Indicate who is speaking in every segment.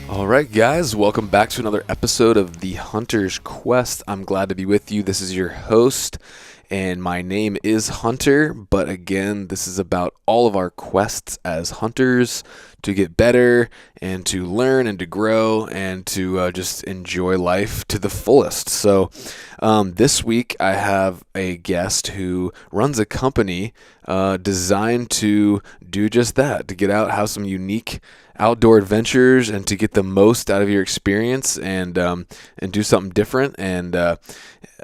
Speaker 1: All right, guys, welcome back to another episode of The Hunter's Quest. I'm glad to be with you. This is your host, and my name is Hunter. But again, this is about all of our quests as hunters to get better and to learn and to grow and to just enjoy life to the fullest. So this week I have a guest who runs a company designed to do just that, to get out, have some unique outdoor adventures, and to get the most out of your experience and do something different. And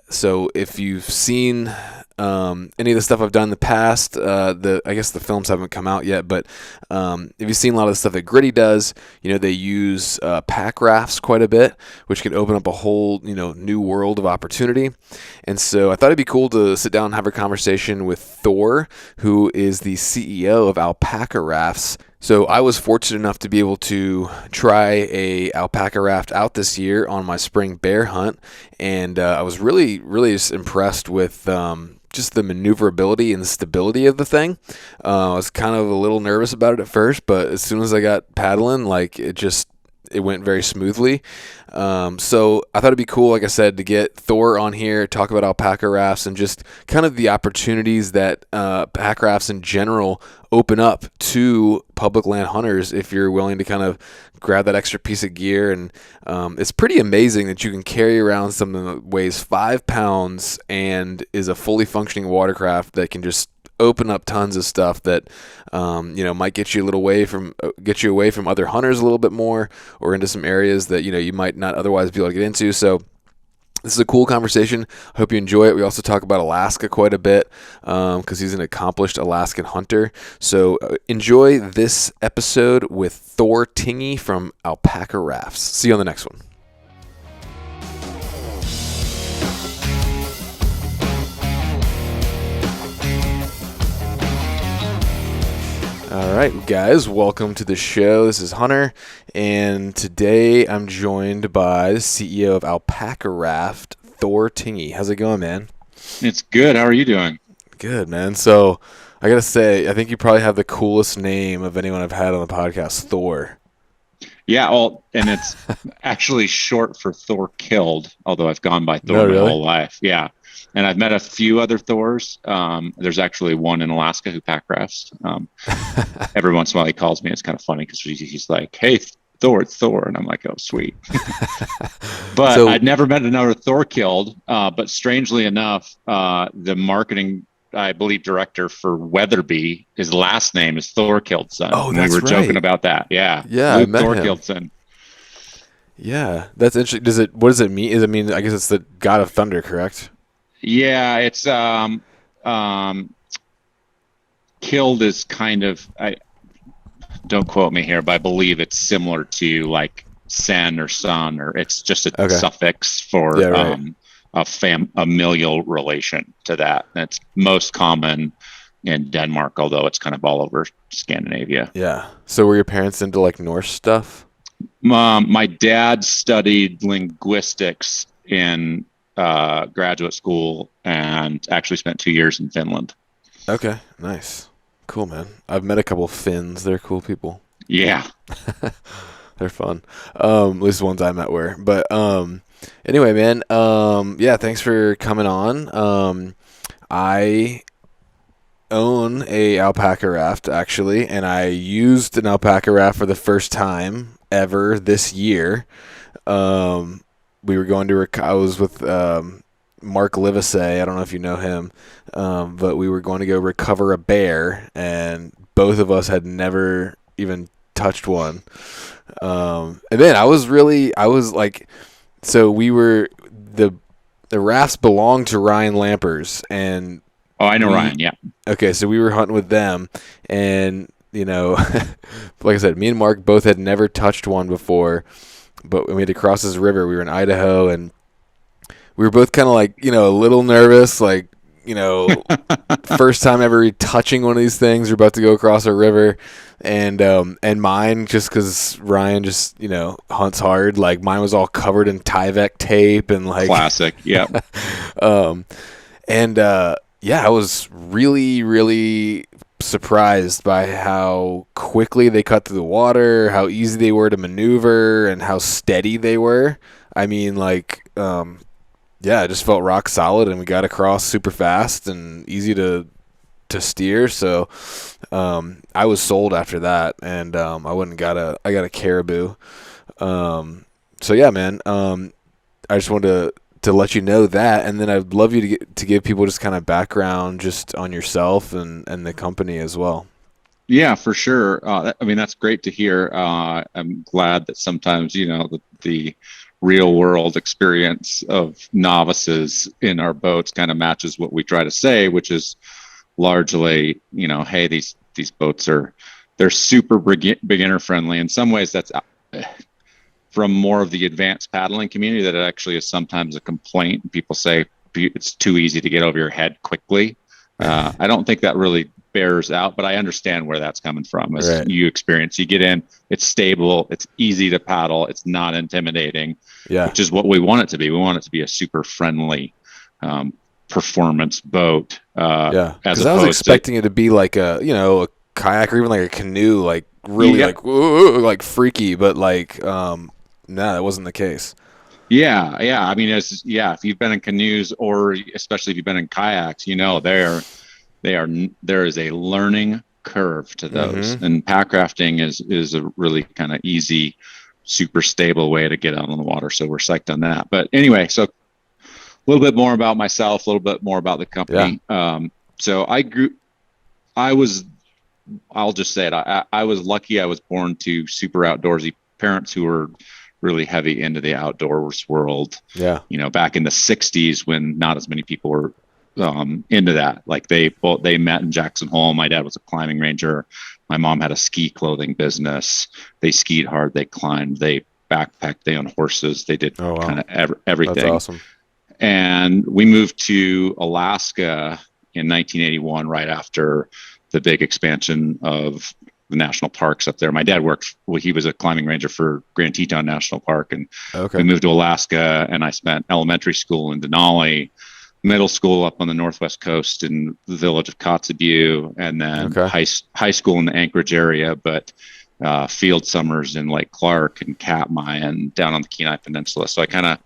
Speaker 1: so if you've seen any of the stuff I've done in the past, I guess the films haven't come out yet, but if you've seen a lot of the stuff that Gritty does, they use pack rafts quite a bit, which can open up a whole new world of opportunity. And so I thought it'd be cool to sit down and have a conversation with Thor, who is the CEO of Alpacka Rafts. So I was fortunate enough to be able to try a alpaca raft out this year on my spring bear hunt, and I was really just impressed with just the maneuverability and the stability of the thing. I was kind of a little nervous about it at first, but as soon as I got paddling, it went very smoothly. So I thought it'd be cool, like I said, to get Thor on here, talk about alpaca rafts and just kind of the opportunities that pack rafts in general open up to public land hunters if you're willing to kind of grab that extra piece of gear. And it's pretty amazing that you can carry around something that weighs 5 pounds and is a fully functioning watercraft that can just open up tons of stuff that might get you away from other hunters a little bit more, or into some areas that you might not otherwise be able to get into. So this is a cool conversation. I hope you enjoy it. We also talk about Alaska quite a bit because he's an accomplished Alaskan hunter. So enjoy this episode with Thor Tingey from Alpacka Rafts. See you on the next one. All right, guys, welcome to the show. This is Hunter, and today I'm joined by the CEO of Alpacka Raft, Thor Tingey. How's it going, man?
Speaker 2: It's good. How are you doing?
Speaker 1: Good, man. So I got to say, I think you probably have the coolest name of anyone I've had on the podcast, Thor.
Speaker 2: Yeah, well, and it's actually short for Thor Killed, although I've gone by Thor my whole life. Yeah. And I've met a few other Thors. There's actually one in Alaska who pack rafts. Every once in a while he calls me. It's kind of funny because he's like, "Hey, Thor, it's Thor." And I'm like, "Oh, sweet." But I'd never met another Thor Killed. But strangely enough, the marketing, I believe, director for Weatherby, his last name is Thor Kildson.
Speaker 1: Oh, that's
Speaker 2: We were joking about that. Yeah.
Speaker 1: Yeah,
Speaker 2: Luke
Speaker 1: I met
Speaker 2: Thor
Speaker 1: him.
Speaker 2: Kildson.
Speaker 1: Yeah, that's interesting. What does it mean? I guess it's the God of Thunder, correct?
Speaker 2: Yeah, it's Killed is kind of, I don't quote me here, but I believe it's similar to like sen or son, or it's just a suffix for a familial relation to that. That's most common in Denmark, although it's kind of all over Scandinavia.
Speaker 1: Yeah. So were your parents into like Norse stuff?
Speaker 2: My dad studied linguistics in graduate school and actually spent 2 years in Finland.
Speaker 1: Okay, nice. Cool, man. I've met a couple of Finns. They're cool people.
Speaker 2: Yeah.
Speaker 1: They're fun. At least the ones I met were. But anyway, man, yeah, thanks for coming on. I own a alpaca raft, actually, and I used an alpaca raft for the first time ever this year. We were going to I was with Mark Livesey. I don't know if you know him, but we were going to go recover a bear, and both of us had never even touched one. And then I was like, so we were the rafts belonged to Ryan Lampers, and
Speaker 2: oh, I know Ryan. Yeah.
Speaker 1: Okay, so we were hunting with them, and like I said, me and Mark both had never touched one before. But when we had to cross this river, we were in Idaho, and we were both kind of like, a little nervous, like, first time ever touching one of these things. We're about to go across a river, and mine, just because Ryan just, hunts hard, like mine was all covered in Tyvek tape and like
Speaker 2: classic, yeah.
Speaker 1: Yeah, I was really, really surprised by how quickly they cut through the water, how easy they were to maneuver, and how steady they were. I mean, like, yeah, it just felt rock solid, and we got across super fast and easy to steer. So I was sold after that, and I got a Caribou. So yeah, man. I just wanted to let you know that, and then I'd love you to give people just kind of background just on yourself and the company as well.
Speaker 2: Yeah, for sure. I mean, that's great to hear. I'm glad that sometimes, the real world experience of novices in our boats kind of matches what we try to say, which is largely, hey, these boats they're super beginner friendly. In some ways, that's from more of the advanced paddling community that it actually is sometimes a complaint. People say it's too easy to get over your head quickly. I don't think that really bears out, but I understand where that's coming from. As
Speaker 1: Right.
Speaker 2: you experience, you get in, it's stable, it's easy to paddle, it's not intimidating,
Speaker 1: Yeah.
Speaker 2: which is what we want it to be. We want it to be a super friendly performance boat,
Speaker 1: Yeah.
Speaker 2: as
Speaker 1: Because I was
Speaker 2: opposed to,
Speaker 1: expecting it to be like a kayak or even like a canoe, like really
Speaker 2: yeah,
Speaker 1: like whoa, like freaky, but like no, that wasn't the case.
Speaker 2: yeah. I mean, if you've been in canoes or especially if you've been in kayaks, there is a learning curve to those,
Speaker 1: Mm-hmm.
Speaker 2: and pack rafting is a really kind of easy, super stable way to get out on the water. So we're psyched on that. But anyway, so a little bit more about myself, a little bit more about the
Speaker 1: Yeah.
Speaker 2: company. So I was, I'll just say it. I was lucky. I was born to super outdoorsy parents who were really heavy into the outdoors world.
Speaker 1: Yeah.
Speaker 2: Back in the '60s when not as many people were into that. Like they met in Jackson Hole. My dad was a climbing ranger. My mom had a ski clothing business. They skied hard. They climbed. They backpacked. They owned horses. They did
Speaker 1: Oh
Speaker 2: kind
Speaker 1: wow.
Speaker 2: of
Speaker 1: That's
Speaker 2: everything.
Speaker 1: awesome.
Speaker 2: And we moved to Alaska in 1981, right after the big expansion of the national parks up there. My dad he was a climbing ranger for Grand Teton National Park. And we
Speaker 1: Okay.
Speaker 2: moved to Alaska, and I spent elementary school in Denali, middle school up on the northwest coast in the village of Kotzebue, and then
Speaker 1: Okay.
Speaker 2: high school in the Anchorage area, but field summers in Lake Clark and Katmai and down on the Kenai Peninsula. So I kind of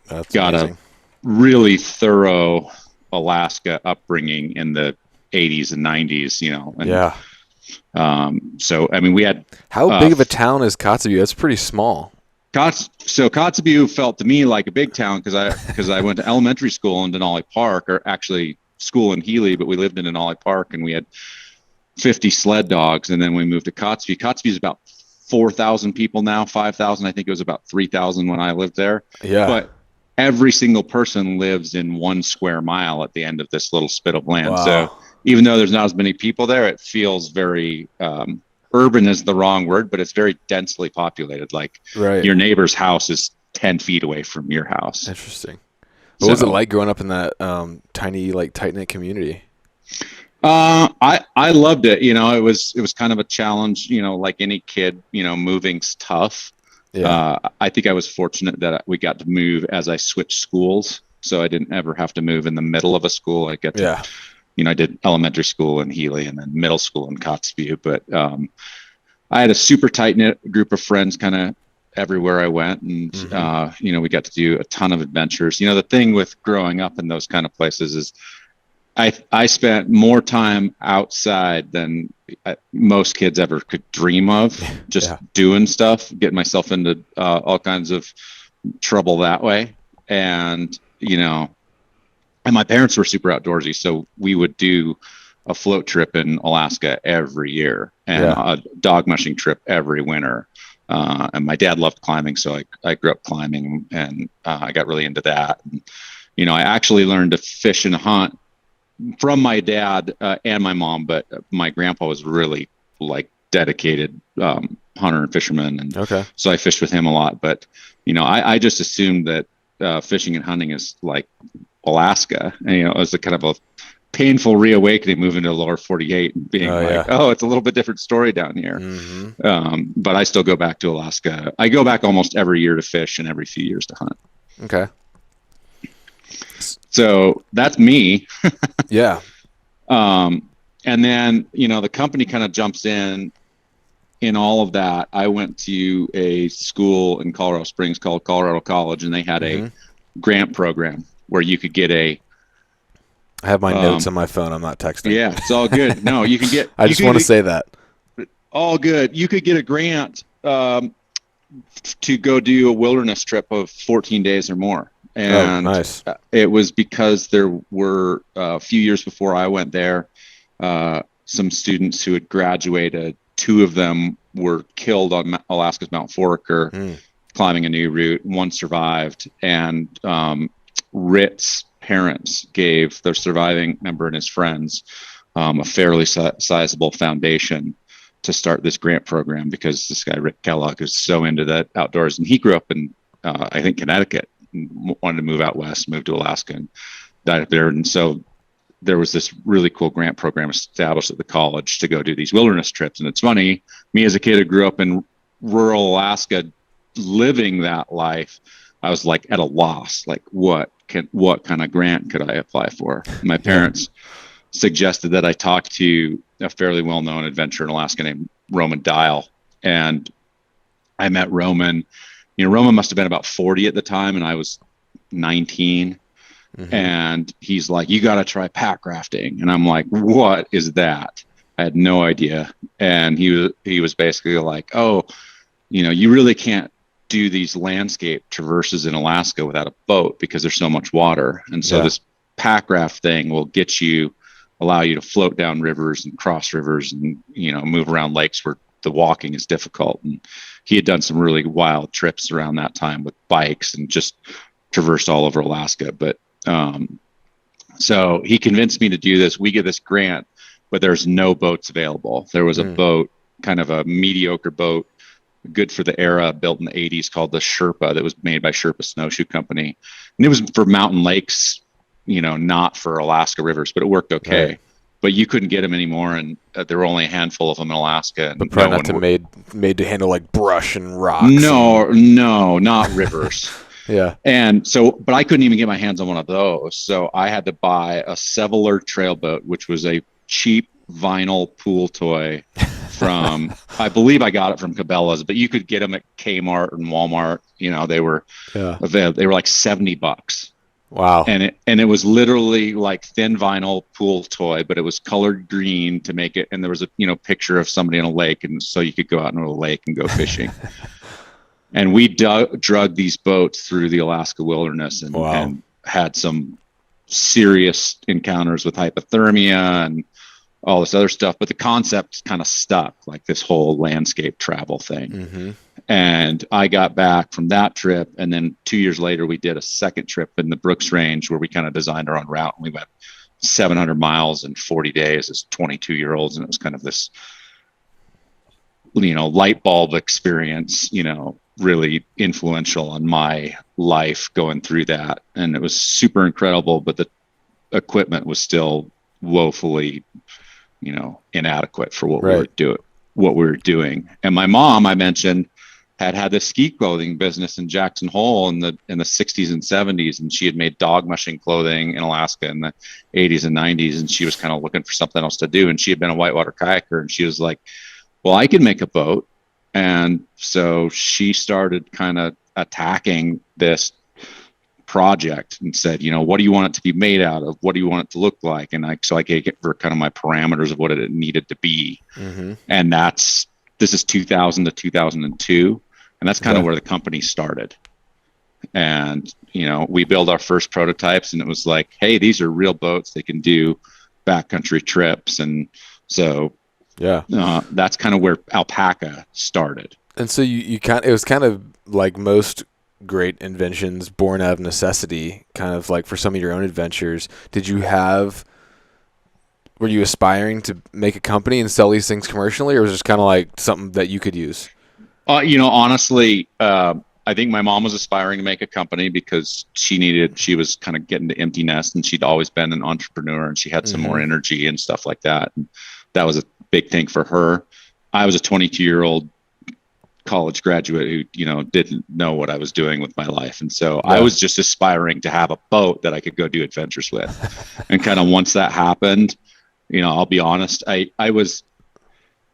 Speaker 1: That's
Speaker 2: got a
Speaker 1: amazing.
Speaker 2: really thorough Alaska upbringing in the 80s and 90s, and
Speaker 1: Yeah.
Speaker 2: so I mean we had
Speaker 1: How
Speaker 2: uh,
Speaker 1: big of a town is Kotzebue? That's pretty small.
Speaker 2: So Kotzebue felt to me like a big town because I went to elementary school in Denali Park, or actually school in Healy, but we lived in Denali Park and we had 50 sled dogs, and then we moved to Kotzebue. Kotzebue is about 4,000 people now, 5,000. I think it was about 3,000 when I lived there,
Speaker 1: Yeah.
Speaker 2: but every single person lives in 1 square mile at the end of this little spit of land. So
Speaker 1: Wow.
Speaker 2: even though there's not as many people there, it feels very urban is the wrong word, but it's very densely populated. Like
Speaker 1: Right.
Speaker 2: your neighbor's house is 10 feet away from your house.
Speaker 1: Interesting. What was it
Speaker 2: So
Speaker 1: like growing up in that tiny, like tight knit community?
Speaker 2: I loved it. It was kind of a challenge. Like any kid, moving's tough.
Speaker 1: Yeah.
Speaker 2: I think I was fortunate that we got to move as I switched schools, so I didn't ever have to move in the middle of a school. I get to,
Speaker 1: Yeah.
Speaker 2: I did elementary school in Healy and then middle school in Kotzebue. But I had a super tight knit group of friends, kind of everywhere I went, and
Speaker 1: Mm-hmm.
Speaker 2: we got to do a ton of adventures. The thing with growing up in those kind of places is I spent more time outside than most kids ever could dream of, just
Speaker 1: Yeah.
Speaker 2: doing stuff, getting myself into all kinds of trouble that way. And, and my parents were super outdoorsy. So we would do a float trip in Alaska every year and
Speaker 1: Yeah.
Speaker 2: a dog mushing trip every winter. And my dad loved climbing. So I grew up climbing, and I got really into that. And, I actually learned to fish and hunt from my dad and my mom, but my grandpa was really like dedicated hunter and fisherman, and
Speaker 1: Okay.
Speaker 2: so I fished with him a lot. But I just assumed that fishing and hunting is like Alaska, and it was a kind of a painful reawakening moving to the lower 48 and being
Speaker 1: Oh
Speaker 2: like,
Speaker 1: yeah.
Speaker 2: oh, it's a little bit different story down here.
Speaker 1: Mm-hmm.
Speaker 2: But I still go back to Alaska. I go back almost every year to fish and every few years to hunt.
Speaker 1: Okay.
Speaker 2: So that's me.
Speaker 1: Yeah.
Speaker 2: Um, And then, the company kind of jumps in all of that. I went to a school in Colorado Springs called Colorado College, and they had a grant program where you could get
Speaker 1: I have my notes on my phone. I'm not texting.
Speaker 2: Yeah, it's all good. No, you can get.
Speaker 1: I just want to say that.
Speaker 2: All good. You could get a grant to go do a wilderness trip of 14 days or more. And
Speaker 1: nice.
Speaker 2: It was because there were a few years before I went there, some students who had graduated. 2 of them were killed on Alaska's Mount Foraker, climbing a new route. 1 survived, and Rit's parents gave their surviving member and his friends a fairly sizable foundation to start this grant program, because this guy Rick Kellogg is so into that outdoors, and he grew up in I think Connecticut, and wanted to move out west, moved to Alaska, and died up there. And so there was this really cool grant program established at the college to go do these wilderness trips. And it's funny, me as a kid who grew up in rural Alaska, living that life, I was like at a loss, like what kind of grant could I apply for? My parents suggested that I talk to a fairly well-known adventurer in Alaska named Roman Dial. And I met Roman. Roman must have been about 40 at the time, and I was 19. And he's like, you got to try pack rafting. And I'm like, what is that? I had no idea. And he was basically like, oh, you really can't do these landscape traverses in Alaska without a boat because there's so much water. And so this pack raft thing will allow you to float down rivers and cross rivers and, move around lakes where the walking is difficult. And he had done some really wild trips around that time with bikes and just traversed all over Alaska. But so he convinced me to do this. We get this grant, but there's no boats available. There was a boat, kind of a mediocre boat, good for the era, built in the 80s, called the Sherpa, that was made by Sherpa Snowshoe Company. And it was for mountain lakes, not for Alaska rivers, but it worked okay. Right. But you couldn't get them anymore, and there were only a handful of them in Alaska. And
Speaker 1: but probably made to handle like brush and rocks.
Speaker 2: No, not rivers.
Speaker 1: Yeah.
Speaker 2: And so, but I couldn't even get my hands on one of those. So I had to buy a Seveler trail boat, which was a cheap vinyl pool toy from, I believe I got it from Cabela's, but you could get them at Kmart and Walmart. They were like $70.
Speaker 1: Wow.
Speaker 2: And it was literally like thin vinyl pool toy, but it was colored green to make it. And there was a, picture of somebody in a lake. And so you could go out into a lake and go fishing. And we drug these boats through the Alaska wilderness and had some serious encounters with hypothermia and all this other stuff. But the concept kind of stuck, like this whole landscape travel thing. And I got back from that trip. And then 2 years later, we did a second trip in the Brooks Range where we kind of designed our own route. And we went 700 miles in 40 days as 22-year-olds. And it was kind of this, light bulb experience, really influential on my life going through that. And it was super incredible, but the equipment was still woefully, inadequate for what we were doing. And my mom, I mentioned, had this ski clothing business in Jackson Hole in the 60s and 70s. And she had made dog mushing clothing in Alaska in the 80s and 90s. And she was kind of looking for something else to do. And she had been a whitewater kayaker, and she was like, well, I can make a boat. And so she started kind of attacking this project and said, what do you want it to be made out of? What do you want it to look like? And so I gave her kind of my parameters of what it needed to be. And this is 2000 to 2002. And that's kind of where the company started. And, we built our first prototypes, and it was like, hey, these are real boats. They can do backcountry trips. And so that's kind of where Alpacka started.
Speaker 1: And so it was kind of like most great inventions born out of necessity, kind of like for some of your own adventures. Were you aspiring to make a company and sell these things commercially, or was it just kind of like something that you could use?
Speaker 2: Honestly, I think my mom was aspiring to make a company because she was kind of getting to empty nest, and she'd always been an entrepreneur, and she had some more energy and stuff like that. And that was a big thing for her. I was a 22-year-old college graduate who, didn't know what I was doing with my life. And so I was just aspiring to have a boat that I could go do adventures with. And kind of once that happened, I'll be honest. I was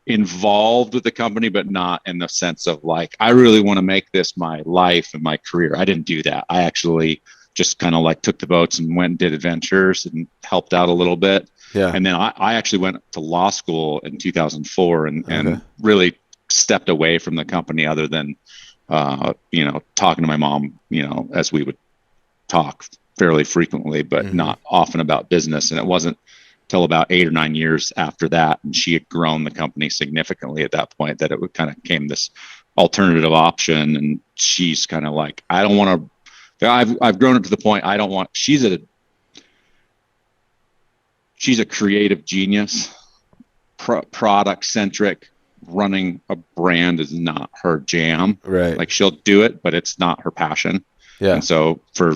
Speaker 2: involved with the company, but not in the sense of like, I really want to make this my life and my career. I didn't do that. I actually just kind of like took the boats and went and did adventures and helped out a little bit.
Speaker 1: Yeah.
Speaker 2: And then I actually went to law school in 2004 and really stepped away from the company other than, talking to my mom, as we would talk fairly frequently, but not often about business. And it wasn't till about 8 or 9 years after that, and she had grown the company significantly at that point, that it would kind of came this alternative option. And she's kind of like, I don't want to, I've grown it to the point I don't want, she's a creative genius, product centric. Running a brand is not her jam.
Speaker 1: Right.
Speaker 2: Like, she'll do it, but it's not her passion.
Speaker 1: Yeah.
Speaker 2: And so for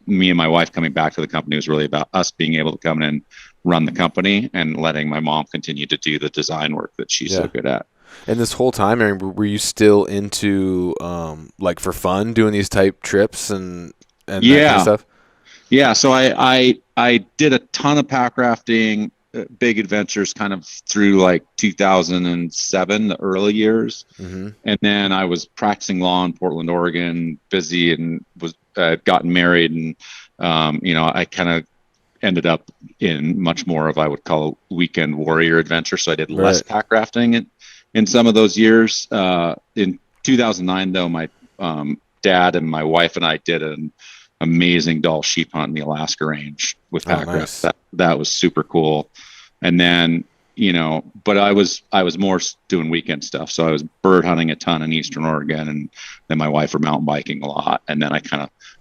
Speaker 2: me and my wife coming back to the company was really about us being able to come in and run the company and letting my mom continue to do the design work that she's so good at.
Speaker 1: And this whole time, Aaron, were you still into like for fun doing these type trips and that kind of stuff?
Speaker 2: Yeah. So I did a ton of pack rafting, big adventures kind of through like 2007, the early years. And then I was practicing law in Portland, Oregon, busy, and was gotten married. And, I kind of ended up in much more of, I would call, weekend warrior adventure. So I did less pack rafting in some of those years. In 2009, though, my dad and my wife and I did an amazing Dall sheep hunt in the Alaska range with pack rafts. That was super cool. And then, but I was more doing weekend stuff. So I was bird hunting a ton in Eastern Oregon, and then my wife were mountain biking a lot. And then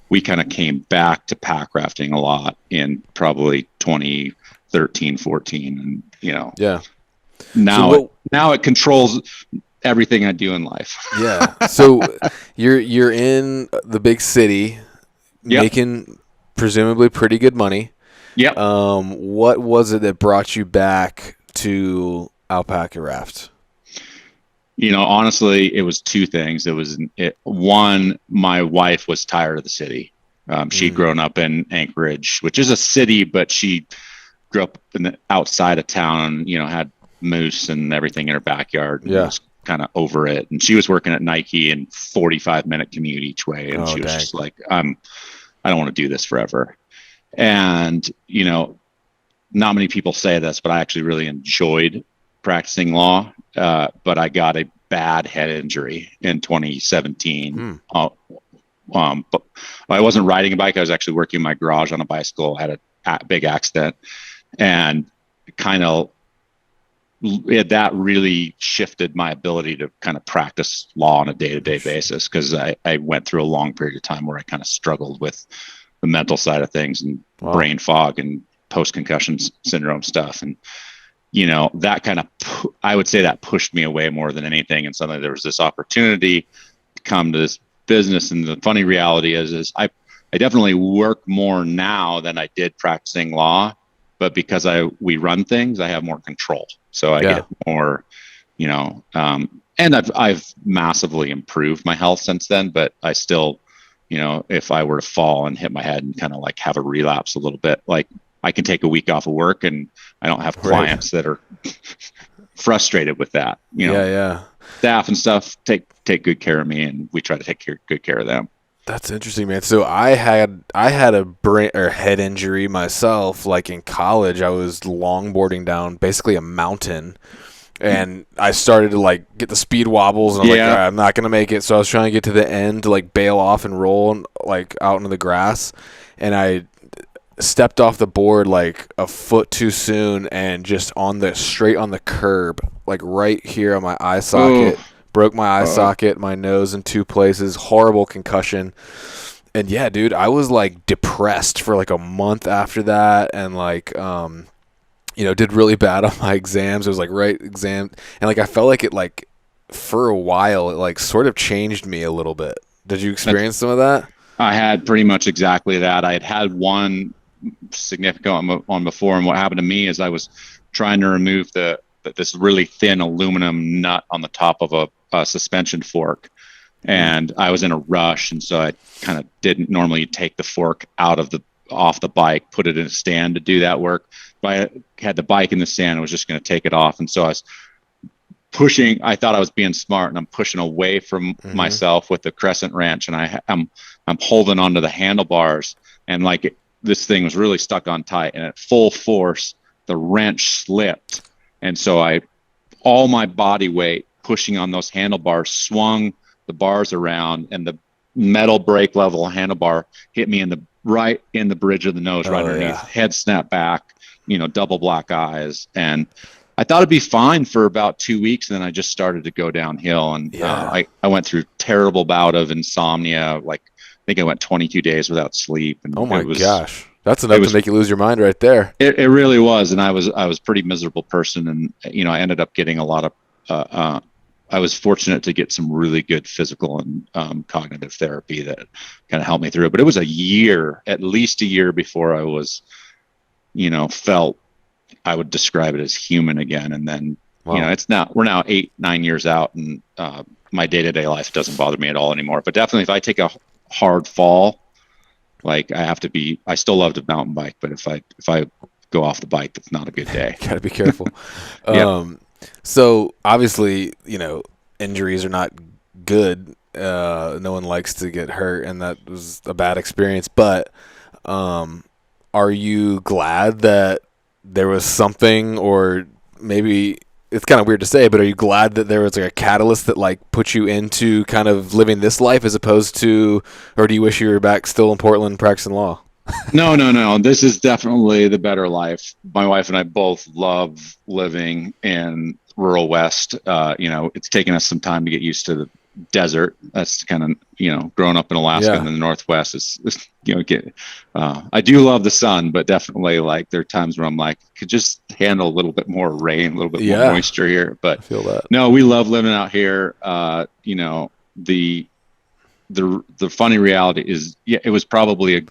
Speaker 2: we kind of came back to pack rafting a lot in probably 2013, 14. And, now it controls everything I do in life.
Speaker 1: Yeah. So you're in the big city, making presumably pretty good money.
Speaker 2: Yep.
Speaker 1: What was it that brought you back to Alpacka Raft?
Speaker 2: Honestly, it was two things. One, my wife was tired of the city. She'd grown up in Anchorage, which is a city, but she grew up outside of town, had moose and everything in her backyard. And was kind of over it. And she was working at Nike, and 45-minute commute each way. And she was just like, I don't want to do this forever. And, not many people say this, but I actually really enjoyed practicing law. But I got a bad head injury in 2017. But I wasn't riding a bike. I was actually working in my garage on a bicycle. I had a big accident, and that really shifted my ability to kind of practice law on a day-to-day basis, because I went through a long period of time where I kind of struggled with the mental side of things and brain fog and post-concussion syndrome stuff. And, that kind of, I would say that pushed me away more than anything. And suddenly there was this opportunity to come to this business. And the funny reality is I definitely work more now than I did practicing law, but because we run things, I have more control. So I get more, and I've massively improved my health since then, but I still, if I were to fall and hit my head and kind of like have a relapse a little bit, like I can take a week off of work, and I don't have clients that are frustrated with that. Staff and stuff take good care of me, and we try to take good care of them.
Speaker 1: That's interesting, man. So I had a brain or head injury myself. Like in college, I was longboarding down basically a mountain, and I started to like get the speed wobbles, and I'm like, all right, I'm not gonna make it. So I was trying to get to the end to like bail off and roll like out into the grass, and I stepped off the board like a foot too soon, and just straight on the curb, like right here on my eye socket. Broke my eye socket, my nose in 2 places, horrible concussion. And yeah, dude, I was like depressed for like a month after that, and like did really bad on my exams. It was like exam, and like I felt like it like for a while it like sort of changed me a little bit. Did you experience some of that?
Speaker 2: I had pretty much exactly that. I had one significant one before, and what happened to me is I was trying to remove this really thin aluminum nut on the top of a suspension fork, and I was in a rush, and so I kind of didn't normally take the fork out of the off the bike, put it in a stand to do that work. But I had the bike in the stand, I was just going to take it off. And so I was pushing, I thought I was being smart, and I'm pushing away from myself with the crescent wrench. And I'm holding onto the handlebars, and like this thing was really stuck on tight, and at full force, the wrench slipped. And so all my body weight pushing on those handlebars swung the bars around, and the metal brake level handlebar hit me right in the bridge of the nose, right underneath. Yeah. Head snapped back, double black eyes. And I thought it'd be fine for about 2 weeks, and then I just started to go downhill. And I went through terrible bout of insomnia. Like, I think I went 22 days without sleep. And
Speaker 1: oh my gosh, that's enough to make you lose your mind right there.
Speaker 2: It really was. And I was a pretty miserable person. And, I ended up getting a lot of, I was fortunate to get some really good physical and cognitive therapy that kind of helped me through it. But it was at least a year before I was, felt I would describe it as human again. And then, we're now 8-9 years out, and my day-to-day life doesn't bother me at all anymore. But definitely if I take a hard fall, like I still love to mountain bike, but if I go off the bike, that's not a good day.
Speaker 1: Gotta be careful. So obviously, injuries are not good. No one likes to get hurt, and that was a bad experience. But are you glad that there was something, or maybe it's kind of weird to say, but are you glad that there was like a catalyst that like put you into kind of living this life as opposed to, or do you wish you were back still in Portland practicing law?
Speaker 2: No. This is definitely the better life. My wife and I both love living in rural West. It's taken us some time to get used to the desert. That's kind of, growing up in Alaska and in the Northwest is I do love the sun, but definitely like there are times where I'm like, could just handle a little bit more rain, a little bit more moisture here. But I
Speaker 1: feel that.
Speaker 2: No, we love living out here. The funny reality is, it was probably a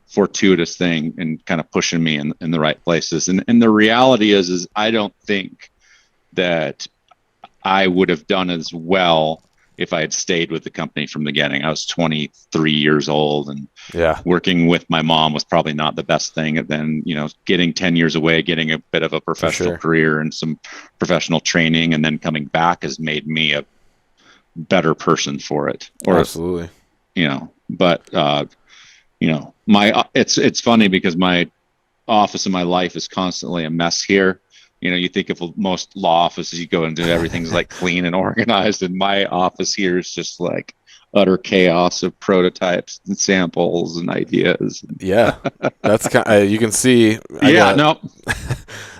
Speaker 2: fortuitous thing and kind of pushing me in the right places. And the reality is I don't think that I would have done as well if I had stayed with the company from the beginning. I was 23 years old, and working with my mom was probably not the best thing. And then, getting 10 years away, getting a bit of a professional career and some professional training, and then coming back has made me a better person for it.
Speaker 1: Absolutely.
Speaker 2: It's funny because my office and my life is constantly a mess here. You think of most law offices, you go into everything's like clean and organized, and my office here is just like utter chaos of prototypes and samples and ideas.
Speaker 1: Yeah, that's kind of, you can see.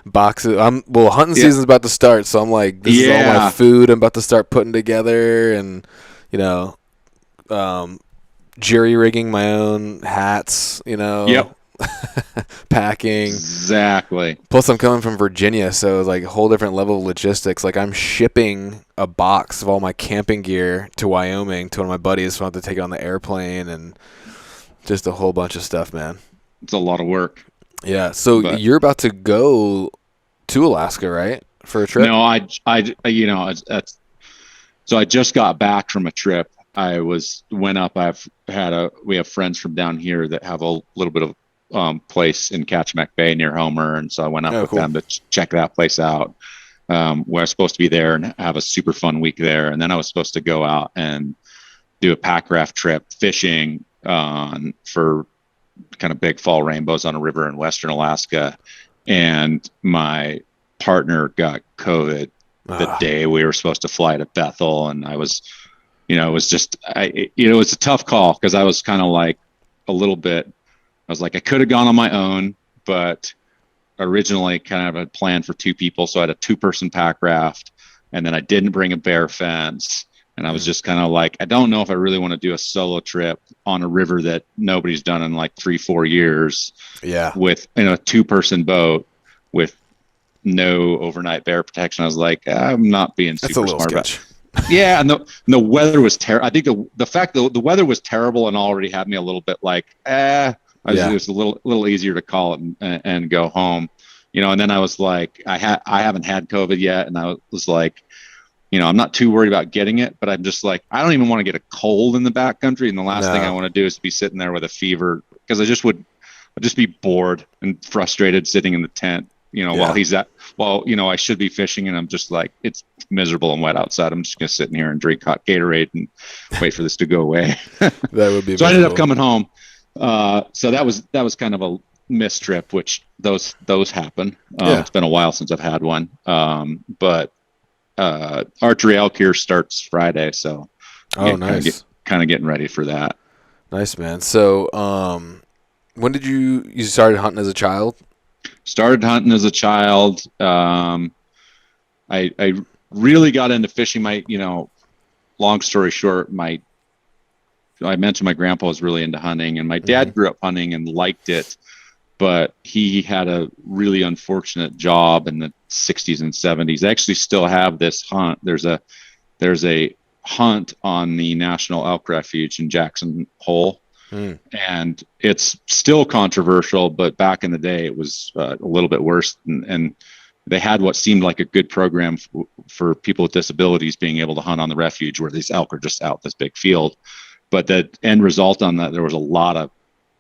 Speaker 1: Boxes. Hunting season's about to start, so I'm like, this is all my food I'm about to start putting together, and jury rigging my own hats. Packing.
Speaker 2: Exactly.
Speaker 1: Plus I'm coming from Virginia, so it's like a whole different level of logistics. Like I'm shipping a box of all my camping gear to Wyoming to one of my buddies, so I have to take it on the airplane, and just a whole bunch of stuff, man.
Speaker 2: It's a lot of work.
Speaker 1: Yeah. So you're about to go to Alaska, right? For a trip?
Speaker 2: No, so I just got back from a trip. Went up. We have friends from down here that have a little bit of place in Kachemak Bay near Homer, and so I went up with them to check that place out. Where I was supposed to be there and have a super fun week there, and then I was supposed to go out and do a pack raft trip fishing for kind of big fall rainbows on a river in western Alaska, and my partner got COVID the day we were supposed to fly to Bethel, and I was, it was a tough call because I was kind of like a little bit. I was like, I could have gone on my own, but originally kind of a plan for 2 people. So I had a 2-person pack raft, and then I didn't bring a bear fence. And I was just kind of like, I don't know if I really want to do a solo trip on a river that nobody's done in like 3-4 years.
Speaker 1: Yeah.
Speaker 2: With a 2-person boat with no overnight bear protection. I was like, I'm not being super smart about it. Yeah, and the weather was terrible. I think the fact that the weather was terrible and already had me a little bit like, it was a little easier to call it and go home, and then I was like, I haven't had COVID yet, and I was like, I'm not too worried about getting it, but I'm just like, I don't even want to get a cold in the backcountry, and the last thing I want to do is be sitting there with a fever, because I just would I'd just be bored and frustrated sitting in the tent, while I should be fishing, and I'm just like, it's miserable and wet outside. I'm just going to sit in here and drink hot Gatorade and wait for this to go away.
Speaker 1: That would be
Speaker 2: So
Speaker 1: miserable.
Speaker 2: I ended up coming home. So that was kind of a missed trip, which those happen. It's been a while since I've had one. But archery elk here starts Friday, so
Speaker 1: nice.
Speaker 2: Kind of getting ready for that.
Speaker 1: Nice, man. So when did you started hunting as a child?
Speaker 2: Started hunting as a child. I really got into fishing. Long story short, I mentioned my grandpa was really into hunting, and my dad grew up hunting and liked it, but he had a really unfortunate job in the 60s and 70s. I actually still have this hunt. There's a hunt on the National Elk Refuge in Jackson Hole. And it's still controversial, but back in the day it was a little bit worse, and they had what seemed like a good program for people with disabilities being able to hunt on the refuge, where these elk are just out this big field. But the end result on that, there was a lot of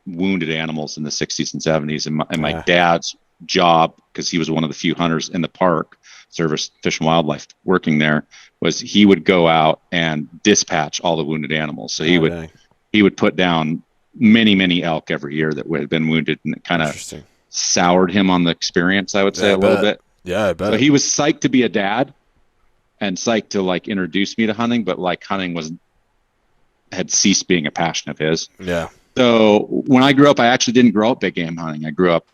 Speaker 2: wounded animals in the 60s and 70s, and my dad's job, because he was one of the few hunters in the park service, Fish and Wildlife, working there, was he would go out and dispatch all the wounded animals. So he would put down many elk every year that had been wounded, and it kind of soured him on the experience, I would say, a little bit.
Speaker 1: Yeah, I bet.
Speaker 2: So he was psyched to be a dad and psyched to introduce me to hunting, but hunting had ceased being a passion of his.
Speaker 1: Yeah.
Speaker 2: So when I grew up, I actually didn't grow up big game hunting. I grew up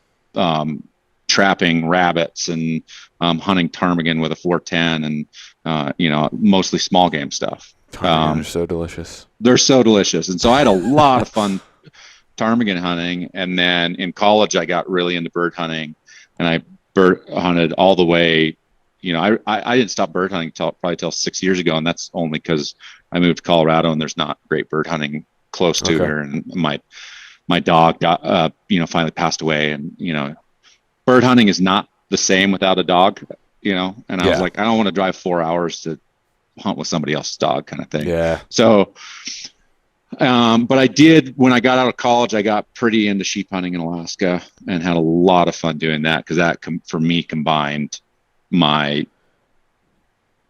Speaker 2: trapping rabbits and hunting ptarmigan with a 410, and mostly small game stuff.
Speaker 1: They're so delicious.
Speaker 2: They're so delicious. And so I had a lot of fun ptarmigan hunting. And then in college, I got really into bird hunting, and I bird hunted all the way. I didn't stop bird hunting till 6 years ago. And that's only because I moved to Colorado and there's not great bird hunting close to here. And my dog got, finally passed away, and, bird hunting is not the same without a dog, and I was like, I don't want to drive 4 hours to hunt with somebody else's dog, kind of thing.
Speaker 1: Yeah.
Speaker 2: So, but I did, when I got out of college, I got pretty into sheep hunting in Alaska and had a lot of fun doing that, because that for me combined my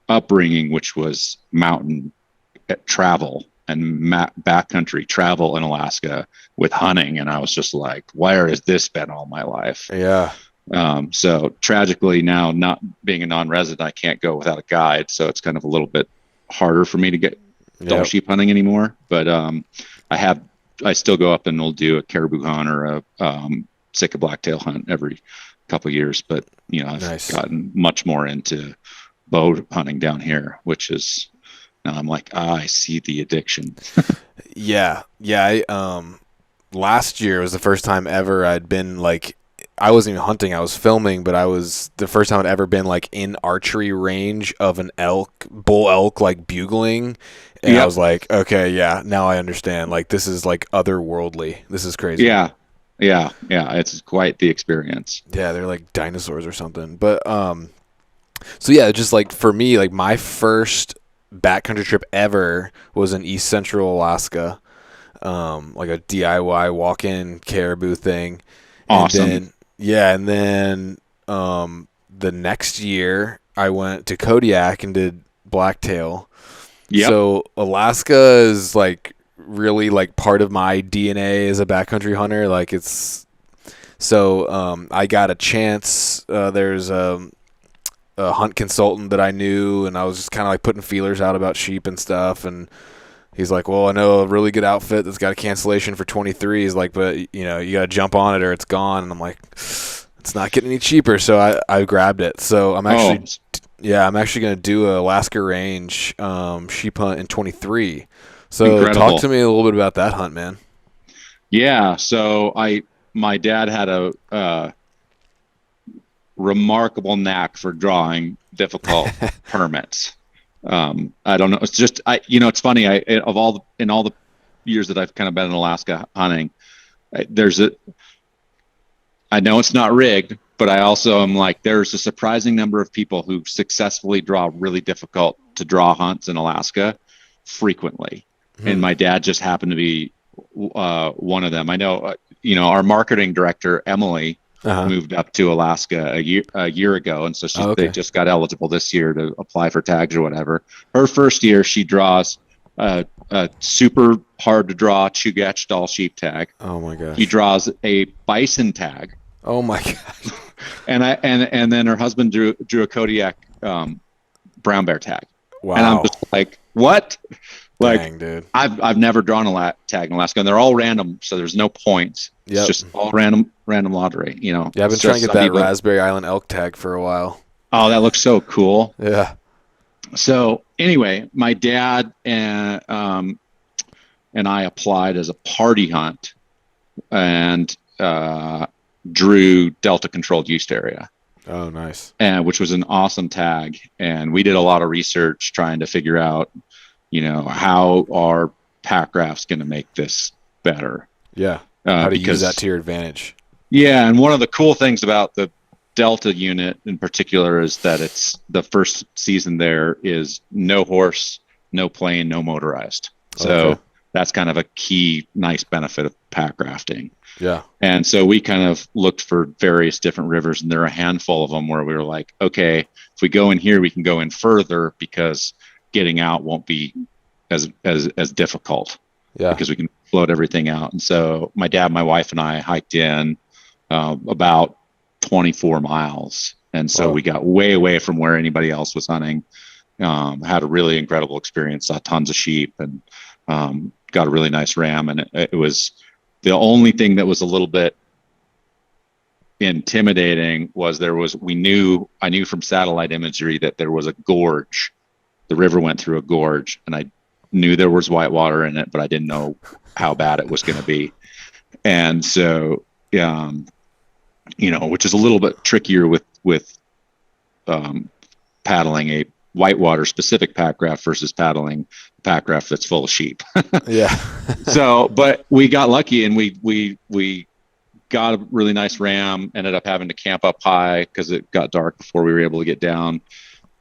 Speaker 2: upbringing, which was mountain travel and backcountry travel in Alaska, with hunting. And I was just like, where has this been all my life?
Speaker 1: Yeah.
Speaker 2: So tragically now, not being a non-resident, I can't go without a guide. So it's kind of a little bit harder for me to get doll sheep hunting anymore. But I still go up and we'll do a caribou hunt or a Sitka blacktail hunt every couple of years. But I've gotten much more into bow hunting down here, which is, now I'm like, I see the addiction.
Speaker 1: Yeah. Last year was the first time ever I'd been I wasn't even hunting, I was filming, but I was the first time I'd ever been in archery range of an bull elk, bugling. And I was like, okay, yeah, now I understand. This is otherworldly. This is crazy.
Speaker 2: Yeah. It's quite the experience.
Speaker 1: Yeah. They're like dinosaurs or something. But, so yeah, just for me, my first backcountry trip ever was in East Central Alaska. A DIY walk-in caribou thing.
Speaker 2: Awesome.
Speaker 1: And then the next year I went to Kodiak and did blacktail. Yep. So Alaska is really part of my DNA as a backcountry hunter. I got a chance. There's a hunt consultant that I knew, and I was just kind of putting feelers out about sheep and stuff, and he's like, well, I know a really good outfit that's got a cancellation for 23. He's like, but you got to jump on it or it's gone. And I'm like, it's not getting any cheaper. So I grabbed it. So I'm actually going to do a Alaska range sheep hunt in 23. So
Speaker 2: Incredible.
Speaker 1: Talk to me a little bit about that hunt, man.
Speaker 2: Yeah. So my dad had a remarkable knack for drawing difficult permits. I don't know. It's just, it's funny. In all the years that I've kind of been in Alaska hunting, I know it's not rigged, but I also am there's a surprising number of people who successfully draw really difficult to draw hunts in Alaska frequently. Mm-hmm. And my dad just happened to be one of them. I know our marketing director, Emily,
Speaker 1: Uh-huh.
Speaker 2: moved up to Alaska a year ago, and so they just got eligible this year to apply for tags or whatever. Her first year, she draws a super hard to draw Chugach doll sheep tag.
Speaker 1: Oh my gosh.
Speaker 2: He draws a bison tag.
Speaker 1: Oh my gosh.
Speaker 2: and then her husband drew a Kodiak brown bear tag.
Speaker 1: Wow.
Speaker 2: And I'm just like, what? Like,
Speaker 1: dang, dude.
Speaker 2: I've never drawn a tag in Alaska, and they're all random, so there's no points.
Speaker 1: Yep.
Speaker 2: It's just all random lottery,
Speaker 1: Yeah, I've been trying to get that Raspberry Island elk tag for a while.
Speaker 2: Oh, that looks so cool.
Speaker 1: Yeah.
Speaker 2: So anyway, my dad and I applied as a party hunt and drew Delta controlled use area.
Speaker 1: Oh, nice.
Speaker 2: And which was an awesome tag. And we did a lot of research trying to figure out, how our pack raft's going to make this better.
Speaker 1: Yeah. How to use that to your advantage.
Speaker 2: Yeah. And one of the cool things about the Delta unit in particular is that it's the first season there is no horse, no plane, no motorized. So that's kind of a key, nice benefit of pack rafting.
Speaker 1: Yeah.
Speaker 2: And so we kind of looked for various different rivers, and there are a handful of them where we were like, okay, if we go in here, we can go in further because getting out won't be as difficult.
Speaker 1: Yeah.
Speaker 2: Because we can float everything out. And so my dad, my wife, and I hiked in about 24 miles. And so we got way away from where anybody else was hunting. Had a really incredible experience, saw tons of sheep, and got a really nice ram. And it was the only thing that was a little bit intimidating was I knew from satellite imagery that there was a gorge. The river went through a gorge, and I knew there was whitewater in it, but I didn't know how bad it was going to be. And so, which is a little bit trickier with paddling a whitewater specific pack raft versus paddling a pack raft that's full of sheep.
Speaker 1: Yeah.
Speaker 2: So, but we got lucky, and we got a really nice ram, ended up having to camp up high because it got dark before we were able to get down,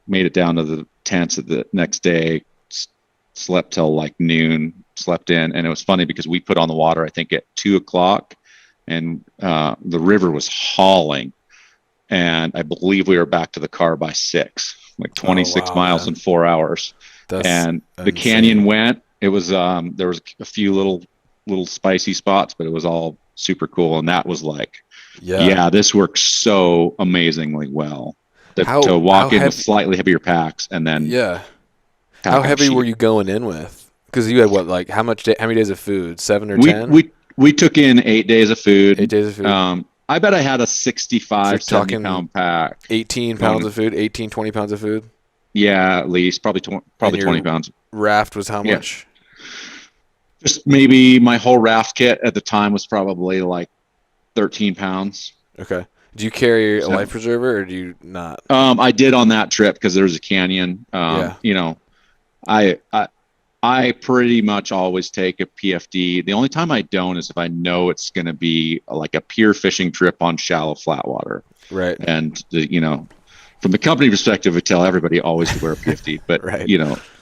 Speaker 2: made it down to the tents the next day, slept till like noon, slept in. And it was funny because we put on the water, I think at 2:00, and the river was hauling. And I believe we were back to the car by 6, like 26 miles in 4 hours.
Speaker 1: That's
Speaker 2: and
Speaker 1: insane.
Speaker 2: The canyon went, it was, there was a few little spicy spots, but it was all super cool. And that was like, this works so amazingly well. To walk in with slightly heavier packs and then
Speaker 1: how heavy were you going in with? Because you had how many days of food? 7 or 10?
Speaker 2: We took in 8 days of food.
Speaker 1: 8 days of food.
Speaker 2: I bet I had a 65, 70 pound pack.
Speaker 1: 18 pounds of food. 18, 20 pounds of food.
Speaker 2: Yeah, at least probably 20 pounds.
Speaker 1: Raft was how much?
Speaker 2: Just maybe my whole raft kit at the time was probably like 13 pounds.
Speaker 1: Okay. Do you carry a life preserver or do you not?
Speaker 2: I did on that trip because there was a canyon. I pretty much always take a PFD. The only time I don't is if I know it's going to be like a pier fishing trip on shallow flat water.
Speaker 1: Right.
Speaker 2: And from the company perspective, we tell everybody always to wear a PFD. But
Speaker 1: right.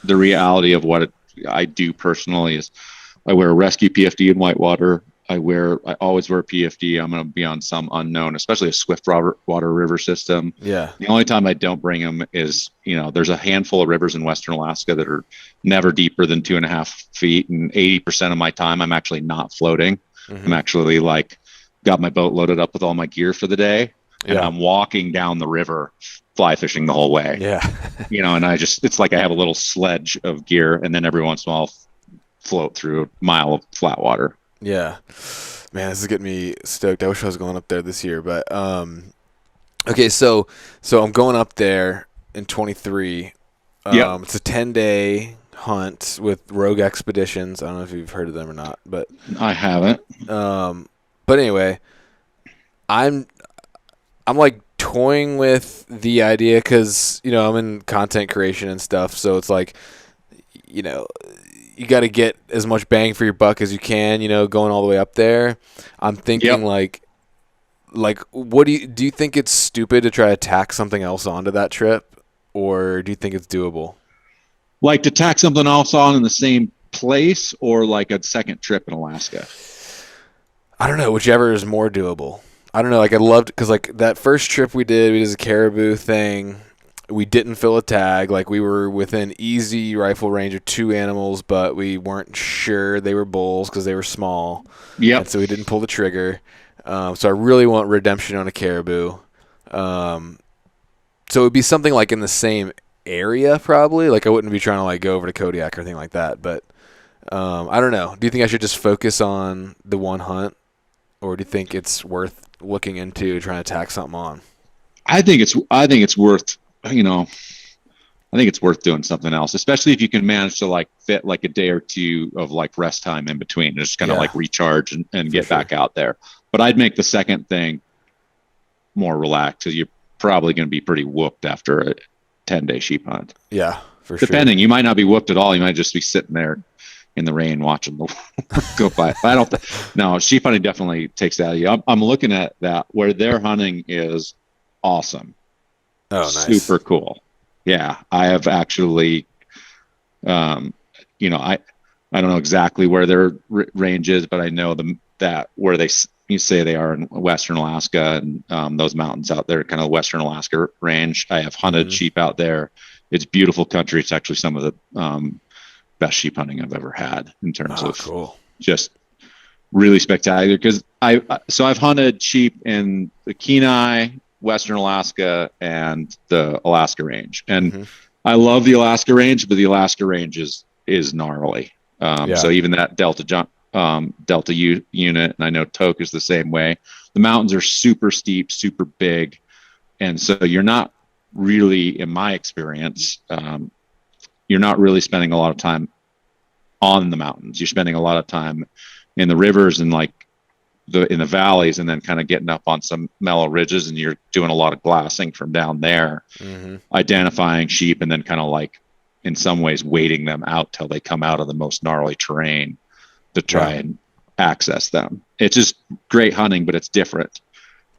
Speaker 2: The reality of what I do personally is I wear a rescue PFD in whitewater. I always wear a PFD. I'm going to be on some unknown, especially a swift water river system.
Speaker 1: Yeah.
Speaker 2: The only time I don't bring them is, there's a handful of rivers in Western Alaska that are never deeper than 2.5 feet. And 80% of my time, I'm actually not floating. Mm-hmm. I'm actually got my boat loaded up with all my gear for the day. And I'm walking down the river, fly fishing the whole way.
Speaker 1: Yeah.
Speaker 2: And it's like I have a little sledge of gear. And then every once in a while I'll float through a mile of flat water.
Speaker 1: Yeah, man, this is getting me stoked. I wish I was going up there this year, but okay, so I'm going up there in 23. It's a 10-day hunt with Rogue Expeditions. I don't know if you've heard of them or not, but
Speaker 2: I haven't.
Speaker 1: But anyway, I'm like toying with the idea because I'm in content creation and stuff, so it's like you got to get as much bang for your buck as you can, going all the way up there. I'm thinking like what do you think it's stupid to try to tack something else onto that trip, or do you think it's doable?
Speaker 2: Like to tack something else on in the same place, or like a second trip in Alaska?
Speaker 1: I don't know, whichever is more doable. I don't know, like I loved because like that first trip we did a caribou thing. We didn't fill a tag. Like we were within easy rifle range of two animals, but we weren't sure they were bulls because they were small, and
Speaker 2: Yep.
Speaker 1: so we didn't pull the trigger. So I really want redemption on a caribou. So it would be something like in the same area, probably. Like I wouldn't be trying to like go over to Kodiak or anything like that. But I don't know. Do you think I should just focus on the one hunt, or do you think it's worth looking into trying to tack something on?
Speaker 2: I think it's worth, you know, I think it's worth doing something else, especially if you can manage to like fit like a day or two of like rest time in between, just kind of like recharge and get back out there. But I'd make the second thing more relaxed because you're probably going to be pretty whooped after a 10-day sheep hunt.
Speaker 1: Yeah, for sure.
Speaker 2: Depending, you might not be whooped at all. You might just be sitting there in the rain watching the go by. I don't. No, sheep hunting definitely takes that out of you. I'm looking at that where their hunting is awesome.
Speaker 1: Oh, nice.
Speaker 2: Super cool. Yeah, I have actually, I don't know exactly where their range is, but I know that where you say they are in Western Alaska and those mountains out there, kind of Western Alaska range. I have hunted sheep out there. It's beautiful country. It's actually some of the best sheep hunting I've ever had in terms of just really spectacular. Because I've hunted sheep in the Kenai, Western Alaska, and the Alaska range, and I love the Alaska range, but the Alaska range is gnarly. So even that Delta unit, and I know Toke is the same way. The mountains are super steep, super big, and so you're not really, in my experience, you're not really spending a lot of time on the mountains. You're spending a lot of time in the rivers and like in the valleys, and then kind of getting up on some mellow ridges, and you're doing a lot of glassing from down there, identifying sheep, and then kind of like in some ways waiting them out till they come out of the most gnarly terrain to try and access them. It's just great hunting, but it's different.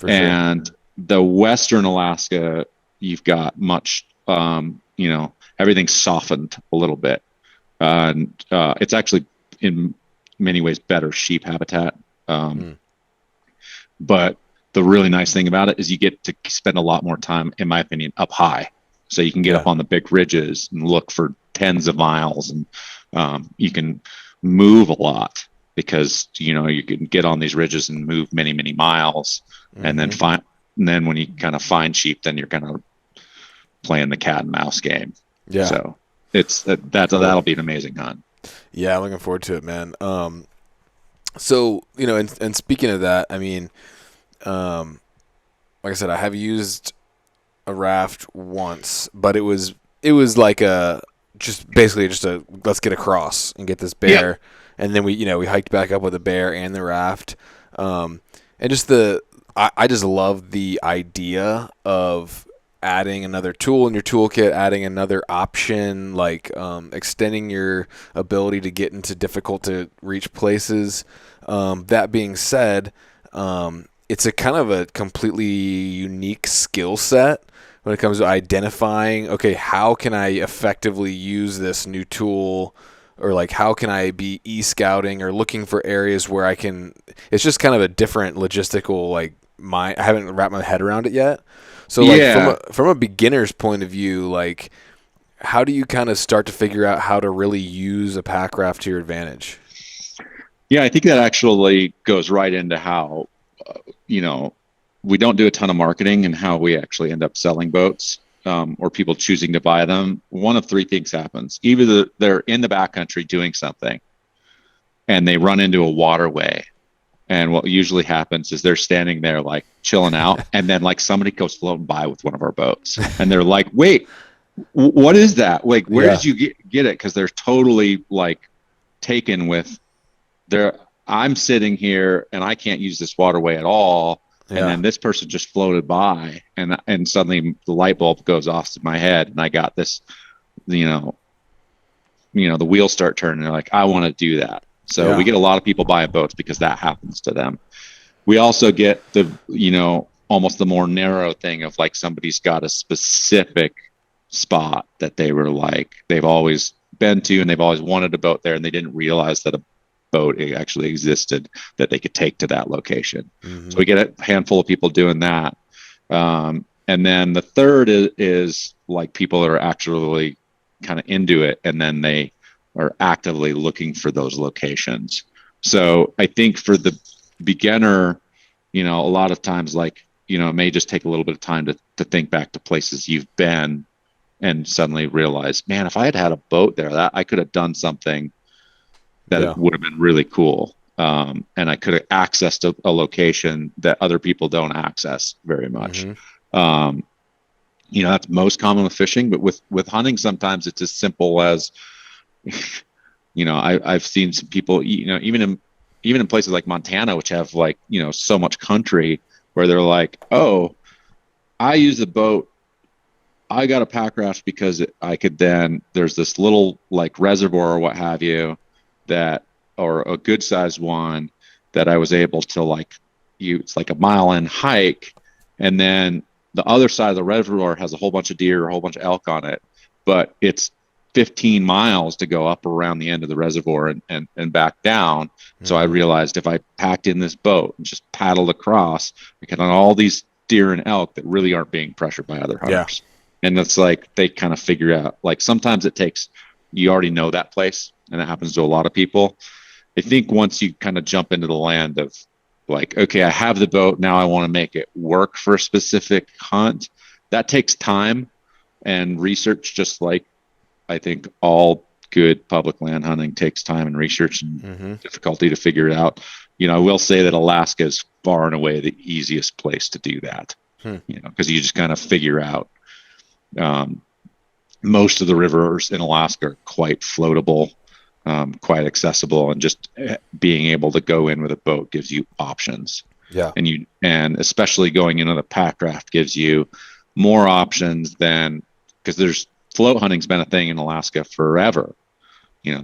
Speaker 2: And the Western Alaska, you've got much, everything's softened a little bit. And it's actually in many ways better sheep habitat. But the really nice thing about it is you get to spend a lot more time, in my opinion, up high. So you can get up on the big ridges and look for tens of miles, and you can move a lot because, you can get on these ridges and move many, many miles, and then when you kind of find sheep, then you're kind of playing the cat and mouse game. Yeah. So that'll be an amazing hunt.
Speaker 1: Yeah, I'm looking forward to it, man. So, and speaking of that, I mean, like I said, I have used a raft once, but it was like basically a let's get across and get this bear, and then we hiked back up with the bear and the raft, and just I just love the idea of adding another tool in your toolkit, adding another option, like extending your ability to get into difficult to reach places. That being said, it's a kind of a completely unique skill set when it comes to identifying, okay, how can I effectively use this new tool, or like how can I be e-scouting or looking for areas where I can. It's just kind of a different logistical I haven't wrapped my head around it yet. So from a beginner's point of view, like how do you kind of start to figure out how to really use a pack raft to your advantage?
Speaker 2: Yeah, I think that actually goes right into how, we don't do a ton of marketing and how we actually end up selling boats, or people choosing to buy them. One of three things happens. Either they're in the backcountry doing something and they run into a waterway. And what usually happens is they're standing there like chilling out, and then like somebody goes floating by with one of our boats, and they're like, "Wait, what is that? Like, where did you get it?" Because they're totally like taken with I'm sitting here and I can't use this waterway at all, and then this person just floated by, and suddenly the light bulb goes off in my head, and I got this, the wheels start turning. They're like, "I want to do that." So we get a lot of people buying boats because that happens to them. We also get almost the more narrow thing of like somebody's got a specific spot that they were like, they've always been to and they've always wanted a boat there, and they didn't realize that boat actually existed that they could take to that location.
Speaker 1: Mm-hmm.
Speaker 2: So we get a handful of people doing that. And then the third is like people that are actually kind of into it, and then they are actively looking for those locations. So I think for the beginner, a lot of times, like, it may just take a little bit of time to think back to places you've been and suddenly realize, man, if I had had a boat there, that I could have done something that would have been really cool. And I could have accessed a location that other people don't access very much. Mm-hmm. That's most common with fishing, but with hunting, sometimes it's as simple as, I've seen some people, even in places like Montana, which have like, so much country, where they're like, oh, I use the boat. I got a pack raft because there's this little like reservoir or what have you, or a good sized one that I was able to it's like a mile in hike. And then the other side of the reservoir has a whole bunch of deer, a whole bunch of elk on it, but it's 15 miles to go up around the end of the reservoir and back down. Mm-hmm. So I realized if I packed in this boat and just paddled across, I could on all these deer and elk that really aren't being pressured by other hunters. Yeah. And it's like, they kind of figure out, like, sometimes it takes, you already know that place, and that happens to a lot of people. I think once you kind of jump into the land of like, okay, I have the boat, now I want to make it work for a specific hunt, that takes time and research, just like I think all good public land hunting takes time and research and difficulty to figure it out. I will say that Alaska is far and away the easiest place to do that, because you just kind of figure out. Most of the rivers in Alaska are quite floatable, quite accessible, and just being able to go in with a boat gives you options. Yeah. And especially going into the pack raft gives you more options because float hunting's been a thing in Alaska forever. I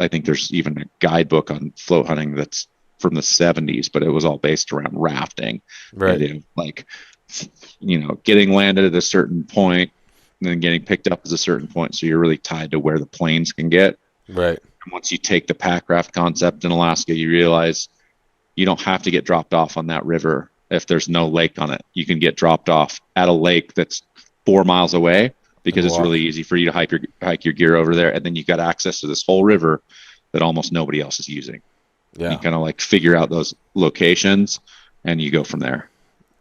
Speaker 2: think there's even a guidebook on float hunting that's from the 70s, but it was all based around rafting. Right. Getting landed at a certain point and then getting picked up at a certain point. So you're really tied to where the planes can get. Right. And once you take the pack raft concept in Alaska, you realize you don't have to get dropped off on that river if there's no lake on it. You can get dropped off at a lake that's 4 miles away, because it's really easy for you to hike your gear over there. And then you got access to this whole river that almost nobody else is using. Yeah. You kind of like figure out those locations and you go from there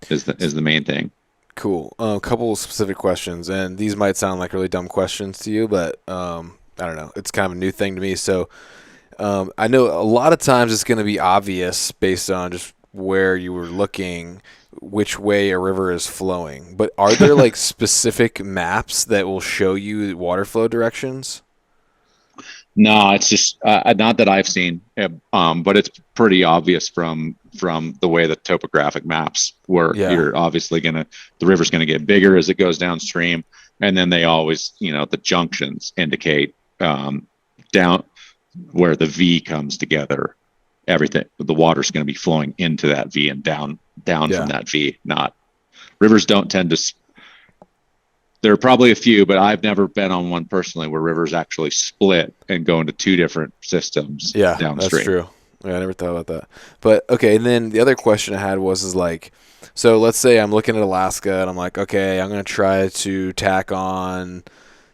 Speaker 2: is the main thing.
Speaker 1: Cool. A couple of specific questions, and these might sound like really dumb questions to you, but I don't know. It's kind of a new thing to me. So I know a lot of times it's going to be obvious based on just where you were looking which way a river is flowing. But are there like specific maps that will show you water flow directions?
Speaker 2: No, it's just not that I've seen, but it's pretty obvious from the way the topographic maps work. Yeah. You're obviously the river's gonna get bigger as it goes downstream, and then they always, the junctions indicate down where the V comes together. Everything, the water's going to be flowing into that V and down from that V. Not rivers don't tend to. There are probably a few, but I've never been on one personally where rivers actually split and go into two different systems.
Speaker 1: Yeah,
Speaker 2: downstream.
Speaker 1: That's true. Yeah, I never thought about that. But okay, and then the other question I had was so let's say I'm looking at Alaska and I'm like, okay, I'm going to try to tack on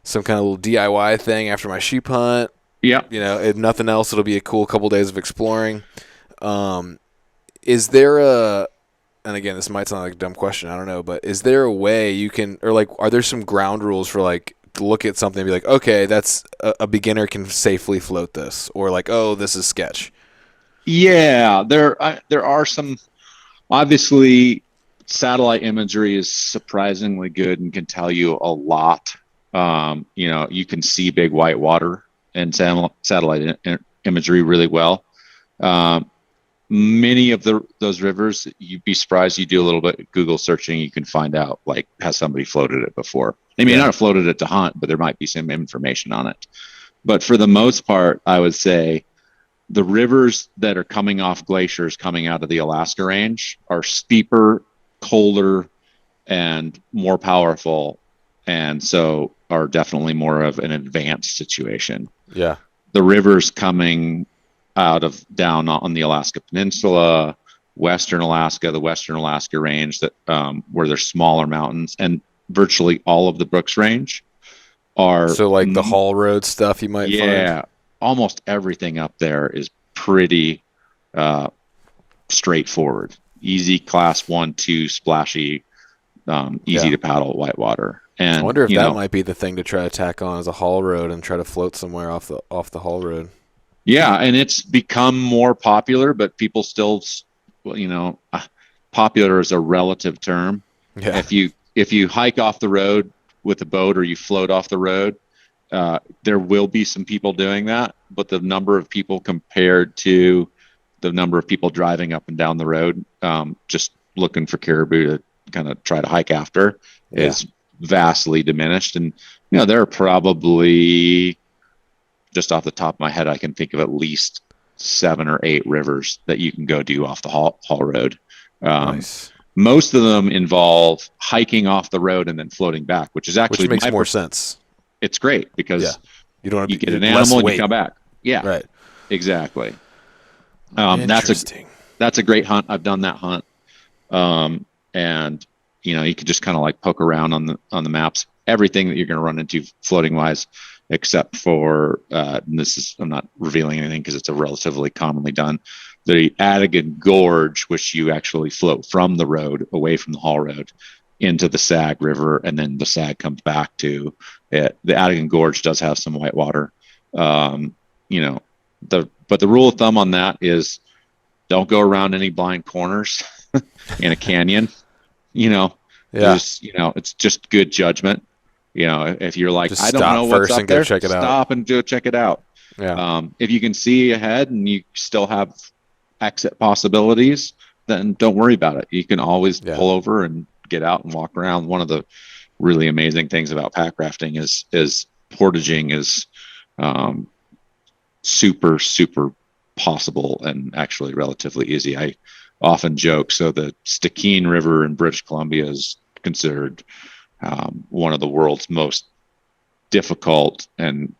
Speaker 1: some kind of little DIY thing after my sheep hunt.
Speaker 2: Yeah.
Speaker 1: If nothing else, it'll be a cool couple days of exploring. Is there and again, this might sound like a dumb question, I don't know, but is there a way you can, or like, are there some ground rules for like, look at something and be like, okay, that's a beginner can safely float this, or like, oh, this is sketch?
Speaker 2: Yeah, there are some, obviously satellite imagery is surprisingly good and can tell you a lot. You can see big white water and satellite imagery really well. Many of those rivers, you'd be surprised. You do a little bit of Google searching, you can find out like, has somebody floated it before? They may not have floated it to hunt, but there might be some information on it. But for the most part, I would say the rivers that are coming off glaciers coming out of the Alaska range are steeper, colder, and more powerful, and so are definitely more of an advanced situation. Yeah. The rivers coming down on the Alaska Peninsula, Western Alaska, the Western Alaska Range, that where there's smaller mountains, and virtually all of the Brooks Range are.
Speaker 1: So like the haul road stuff you might find?
Speaker 2: Almost everything up there is pretty straightforward. Easy class 1, 2, splashy, easy to paddle whitewater. And
Speaker 1: I wonder if that might be the thing to try to tack on as a haul road and try to float somewhere off the haul road.
Speaker 2: Yeah, and it's become more popular, but people still, popular is a relative term.
Speaker 1: Yeah.
Speaker 2: If you hike off the road with a boat or you float off the road, there will be some people doing that, but the number of people compared to the number of people driving up and down the road, just looking for caribou to kind of try to hike after, is vastly diminished. And there are probably, just off the top of my head, I can think of at least 7 or 8 rivers that you can go do off the haul road.
Speaker 1: Nice.
Speaker 2: Most of them involve hiking off the road and then floating back, which
Speaker 1: makes more sense.
Speaker 2: It's great because
Speaker 1: you don't have
Speaker 2: you get an animal and you come back. Yeah,
Speaker 1: right.
Speaker 2: Exactly.
Speaker 1: Interesting.
Speaker 2: That's a great hunt. I've done that hunt. And you could just kind of like poke around on the maps, everything that you're going to run into floating wise, except for, I'm not revealing anything because it's a relatively commonly done, the Adigan Gorge, which you actually float from the road away from the haul road into the Sag River, and then the Sag comes back to it. The Adigan Gorge does have some whitewater. But the rule of thumb on that is don't go around any blind corners in a canyon. It's just good judgment. If you're like, I don't know what's up there, stop and go check it out.
Speaker 1: Yeah.
Speaker 2: If you can see ahead and you still have exit possibilities, then don't worry about it. You can always pull over and get out and walk around. One of the really amazing things about pack rafting is portaging is super, super possible and actually relatively easy. I often joke. So the Stikine River in British Columbia is considered one of the world's most difficult and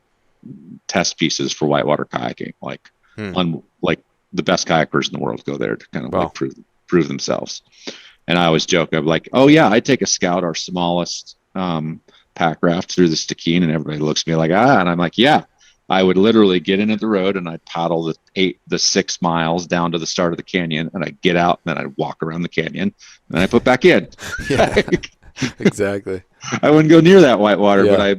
Speaker 2: test pieces for whitewater kayaking. Like the best kayakers in the world go there to kind of prove themselves. And I always joke, I'm like, oh yeah, I'd take a Scout, our smallest pack raft, through the Stikine, and everybody looks at me like, and I'm like, yeah, I would literally get into the road and I'd paddle the 6 miles down to the start of the canyon, and I'd get out and then I'd walk around the canyon and then I put back in.
Speaker 1: Yeah, exactly.
Speaker 2: I wouldn't go near that whitewater, but I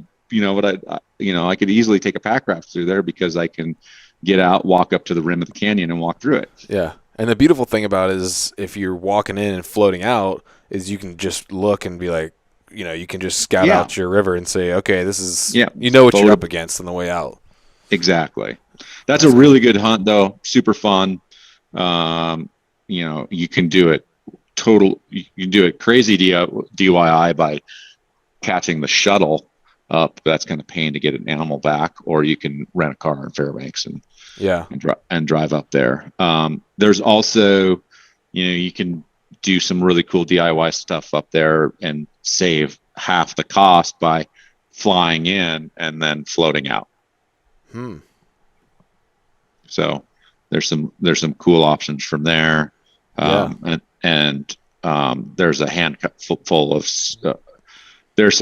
Speaker 2: could easily take a pack raft through there because I can get out, walk up to the rim of the canyon and walk through it.
Speaker 1: Yeah. And the beautiful thing about it is if you're walking in and floating out is you can just look and be like, you can just scout out your river and say, okay, this is, what you're up against on the way out.
Speaker 2: Exactly. That's a really good hunt though. Super fun. You can do it you can do it crazy DIY by catching the shuttle up. That's kind of pain to get an animal back, or you can rent a car in Fairbanks and drive up there. There's also, you can do some really cool DIY stuff up there and save half the cost by flying in and then floating out. So there's some cool options from there. And there's a handful of there's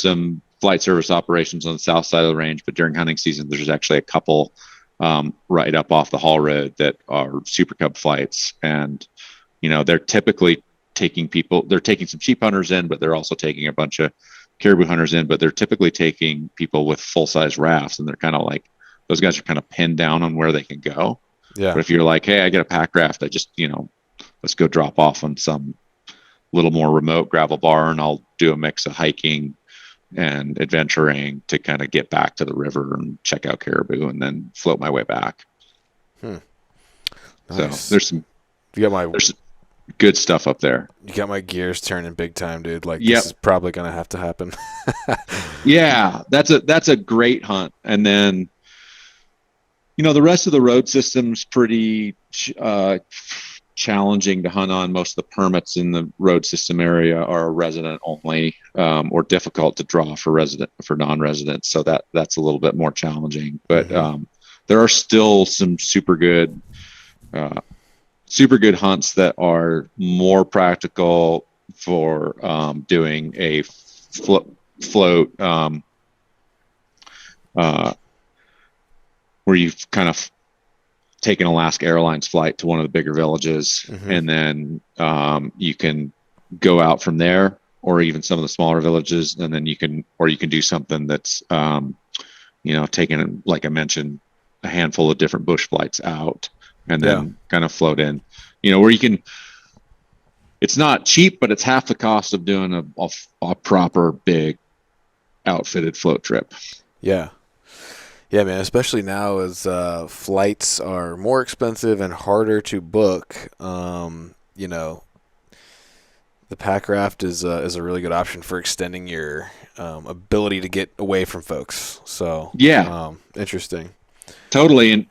Speaker 2: some flight service operations on the south side of the range, but during hunting season there's actually a couple right up off the haul road that are Super Cub flights, and they're typically taking some sheep hunters in, but they're also taking a bunch of caribou hunters in, but they're typically taking people with full-size rafts, and they're kind of like, those guys are kind of pinned down on where they can go.
Speaker 1: Yeah.
Speaker 2: But if you're like, hey, I get a pack raft, I just, let's go drop off on some little more remote gravel bar, and I'll do a mix of hiking and adventuring to kind of get back to the river and check out caribou and then float my way back.
Speaker 1: Nice.
Speaker 2: So there's good stuff up there.
Speaker 1: You got my gears turning big time, dude. Like, this is probably going to have to happen.
Speaker 2: Yeah, that's a great hunt. And then, the rest of the road system's pretty challenging to hunt on. Most of the permits in the road system area are resident only, or difficult to draw for non-residents. So that's a little bit more challenging. But there are still some super good hunts that are more practical for doing a float where you've kind of taken Alaska Airlines flight to one of the bigger villages, and then you can go out from there, or even some of the smaller villages, and then you can do something that's taking, like I mentioned, a handful of different bush flights out, and then kind of float in, where you can. It's not cheap, but it's half the cost of doing a proper big outfitted float trip.
Speaker 1: Yeah. Yeah, man, especially now as flights are more expensive and harder to book, the Pack Raft is a really good option for extending your ability to get away from folks. So interesting.
Speaker 2: Totally, and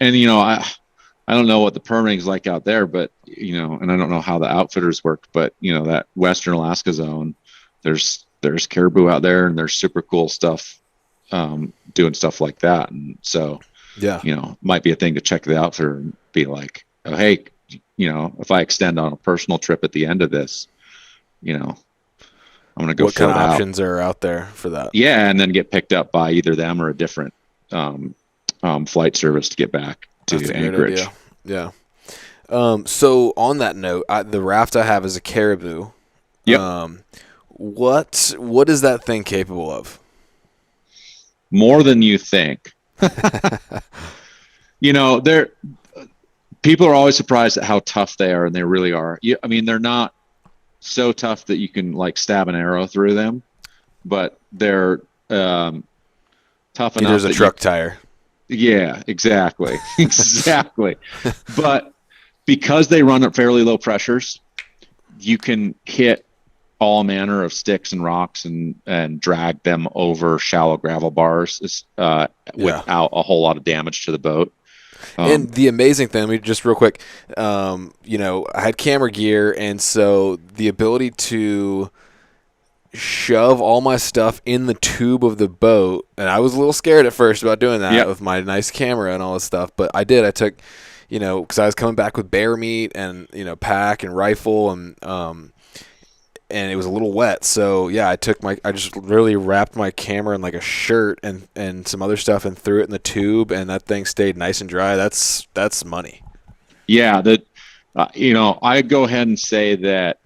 Speaker 2: I don't know what the permitting is like out there, but and I don't know how the outfitters work, but that Western Alaska zone, there's caribou out there, and there's super cool stuff doing stuff like that, and so might be a thing to check the outfitter and be like, oh, hey, if I extend on a personal trip at the end of this, I'm gonna go.
Speaker 1: What kind of options are out there for that?
Speaker 2: Yeah, and then get picked up by either them or a different flight service to get back to Anchorage.
Speaker 1: Yeah. So on that note, the raft I have is a caribou.
Speaker 2: Yep.
Speaker 1: What is that thing capable of?
Speaker 2: More than you think. People are always surprised at how tough they are, and they really are. I mean, they're not so tough that you can like stab an arrow through them, but they're tough enough.
Speaker 1: There's a truck tire.
Speaker 2: Yeah, exactly. Exactly. But because they run at fairly low pressures, you can hit all manner of sticks and rocks and drag them over shallow gravel bars without a whole lot of damage to the boat.
Speaker 1: And the amazing thing, just real quick, I had camera gear, and so the ability to shove all my stuff in the tube of the boat, and I was a little scared at first about doing that with my nice camera and all this stuff, but I did. I took, because I was coming back with bear meat and pack and rifle, and it was a little wet, so I just really wrapped my camera in like a shirt and some other stuff and threw it in the tube, and that thing stayed nice and dry. That's money.
Speaker 2: Yeah, I go ahead and say that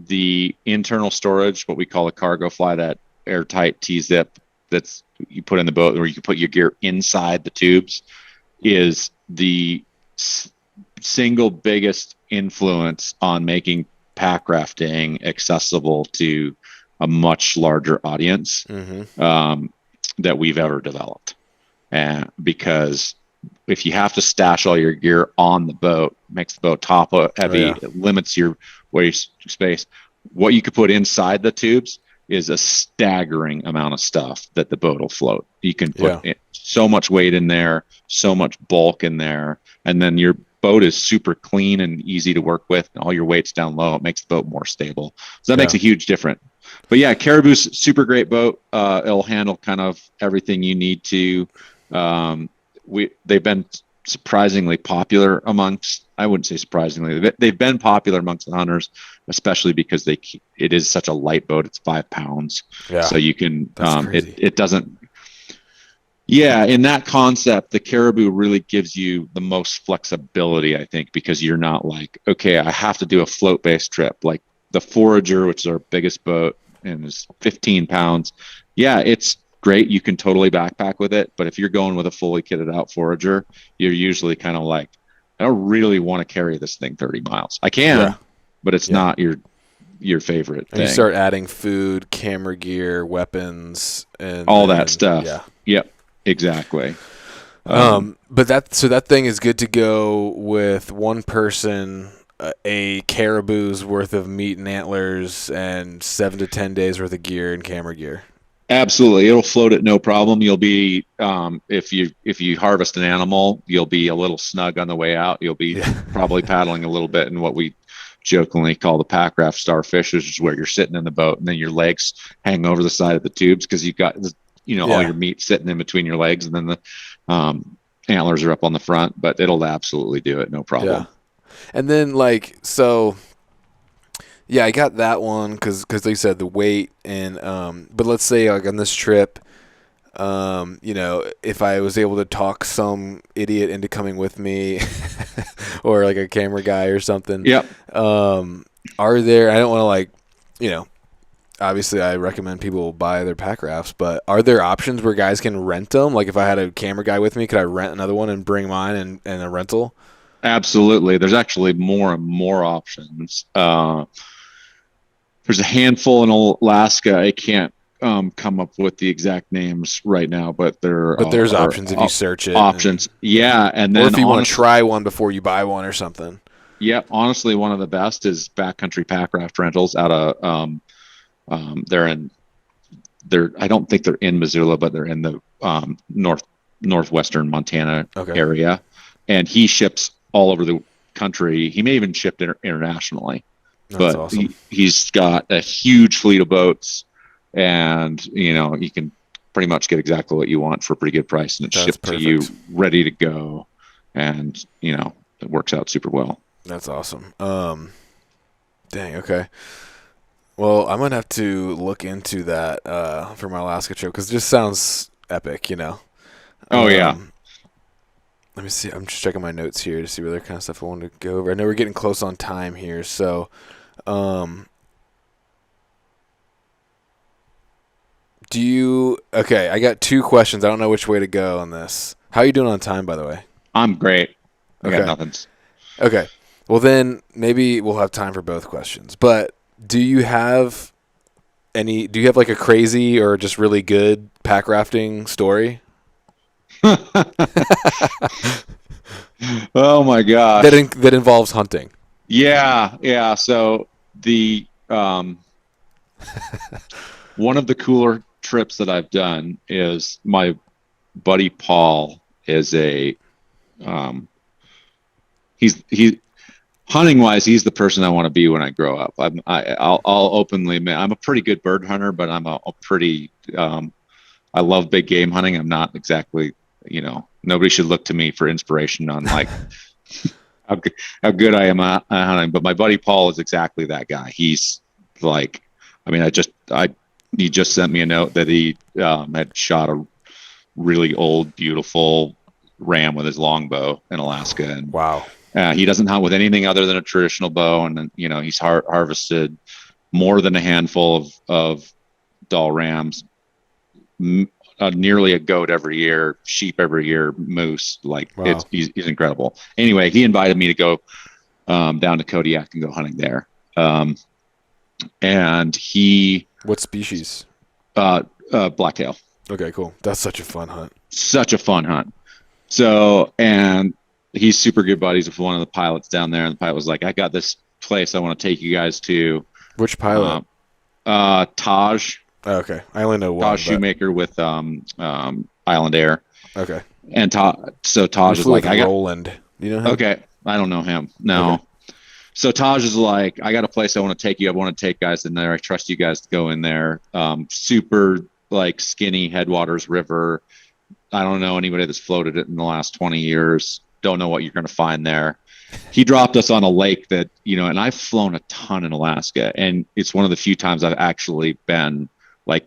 Speaker 2: the internal storage, what we call a cargo fly, that airtight T-zip that's you put in the boat, where you can put your gear inside the tubes, is the single biggest influence on making pack rafting accessible to a much larger audience that we've ever developed. And because if you have to stash all your gear on the boat, it makes the boat top heavy, it limits your waste space. What you could put inside the tubes is a staggering amount of stuff that the boat will float. You can put so much weight in there, so much bulk in there, and then your boat is super clean and easy to work with, and all your weight's down low. It makes the boat more stable. So that makes a huge difference. But yeah, Caribou's super great boat. It'll handle kind of everything you need to. They've been surprisingly popular amongst, I wouldn't say surprisingly, they've been popular amongst the hunters, especially because it is such a light boat. It's 5 pounds. Yeah. So you can, it doesn't, in that concept, the Caribou really gives you the most flexibility, I think, because you're not like, okay, I have to do a float-based trip. Like the Forager, which is our biggest boat and is 15 pounds. Yeah, it's great. You can totally backpack with it. But if you're going with a fully kitted out Forager, you're usually kind of like, I don't really want to carry this thing 30 miles. I can, but it's not your favorite thing.
Speaker 1: You start adding food, camera gear, weapons, and
Speaker 2: all that stuff. Yeah. Yep. Exactly.
Speaker 1: But that thing is good to go with one person, a caribou's worth of meat and antlers, and 7 to 10 days worth of gear and camera gear.
Speaker 2: Absolutely, it'll float it no problem. You'll be if you harvest an animal, you'll be a little snug on the way out. You'll be probably paddling a little bit in what we jokingly call the pack raft starfish, which is where you're sitting in the boat and then your legs hang over the side of the tubes because you've got all your meat sitting in between your legs, and then antlers are up on the front, but it'll absolutely do it, no problem.
Speaker 1: Yeah. And then like so. Yeah, I got that one because like you said, the weight and but let's say like on this trip, if I was able to talk some idiot into coming with me, or like a camera guy or something.
Speaker 2: Yep.
Speaker 1: Are there? I don't want to like, obviously I recommend people buy their pack rafts, but are there options where guys can rent them? Like if I had a camera guy with me, could I rent another one and bring mine and a rental?
Speaker 2: Absolutely. There's actually more and more options. There's a handful in Alaska. I can't come up with the exact names right now, but
Speaker 1: there's options if you search it.
Speaker 2: Options, yeah. And then,
Speaker 1: or if you want to try one before you buy one or something.
Speaker 2: Yeah, honestly, one of the best is Backcountry Pack Raft Rentals out of I don't think they're in Missoula, but they're in the northwestern Montana area, and he ships all over the country. He may even ship internationally.
Speaker 1: That's
Speaker 2: but
Speaker 1: awesome.
Speaker 2: He's got a huge fleet of boats, and you can pretty much get exactly what you want for a pretty good price, and it's shipped to you ready to go, and it works out super well.
Speaker 1: That's awesome. Dang. Okay. Well, I'm gonna have to look into that for my Alaska trip because it just sounds epic.
Speaker 2: Oh yeah.
Speaker 1: Let me see. I'm just checking my notes here to see what other kind of stuff I wanted to go over. I know we're getting close on time here, so. Okay, I got 2 questions. I don't know which way to go on this. How are you doing on time, by the way?
Speaker 2: I'm great. I got nothing.
Speaker 1: Okay. Well, then maybe we'll have time for both questions. But do you have like a crazy or just really good pack rafting story?
Speaker 2: Oh my gosh.
Speaker 1: That involves hunting.
Speaker 2: Yeah. So the one of the cooler trips that I've done is my buddy Paul is he's hunting wise, he's the person I want to be when I grow up. I'll openly admit I'm a pretty good bird hunter, but I'm a pretty I love big game hunting. I'm not exactly, nobody should look to me for inspiration on like how good I am at hunting. But my buddy Paul is exactly that guy. He's like, he just sent me a note that he had shot a really old, beautiful ram with his longbow in Alaska. And
Speaker 1: wow.
Speaker 2: He doesn't hunt with anything other than a traditional bow. And he's harvested more than a handful of doll rams, nearly a goat every year, sheep every year, moose. Like wow. He's incredible. Anyway, he invited me to go down to Kodiak and go hunting there. And he.
Speaker 1: What species?
Speaker 2: Blacktail.
Speaker 1: Okay, cool. That's such a fun hunt.
Speaker 2: Such a fun hunt. So, and he's super good buddies with one of the pilots down there. And the pilot was like, I got this place I want to take you guys to.
Speaker 1: Which pilot?
Speaker 2: Taj.
Speaker 1: Oh, okay. I only know one.
Speaker 2: Taj Shoemaker with Island Air.
Speaker 1: Okay.
Speaker 2: And Taj is like,
Speaker 1: I got Roland. You know him?
Speaker 2: Okay. I don't know him. No. Okay. So Taj is like, I got a place I want to take you. I want to take guys in there. I trust you guys to go in there. Super like skinny headwaters river. I don't know anybody that's floated it in the last 20 years. Don't know what you're going to find there. He dropped us on a lake that, and I've flown a ton in Alaska, and it's one of the few times I've actually been like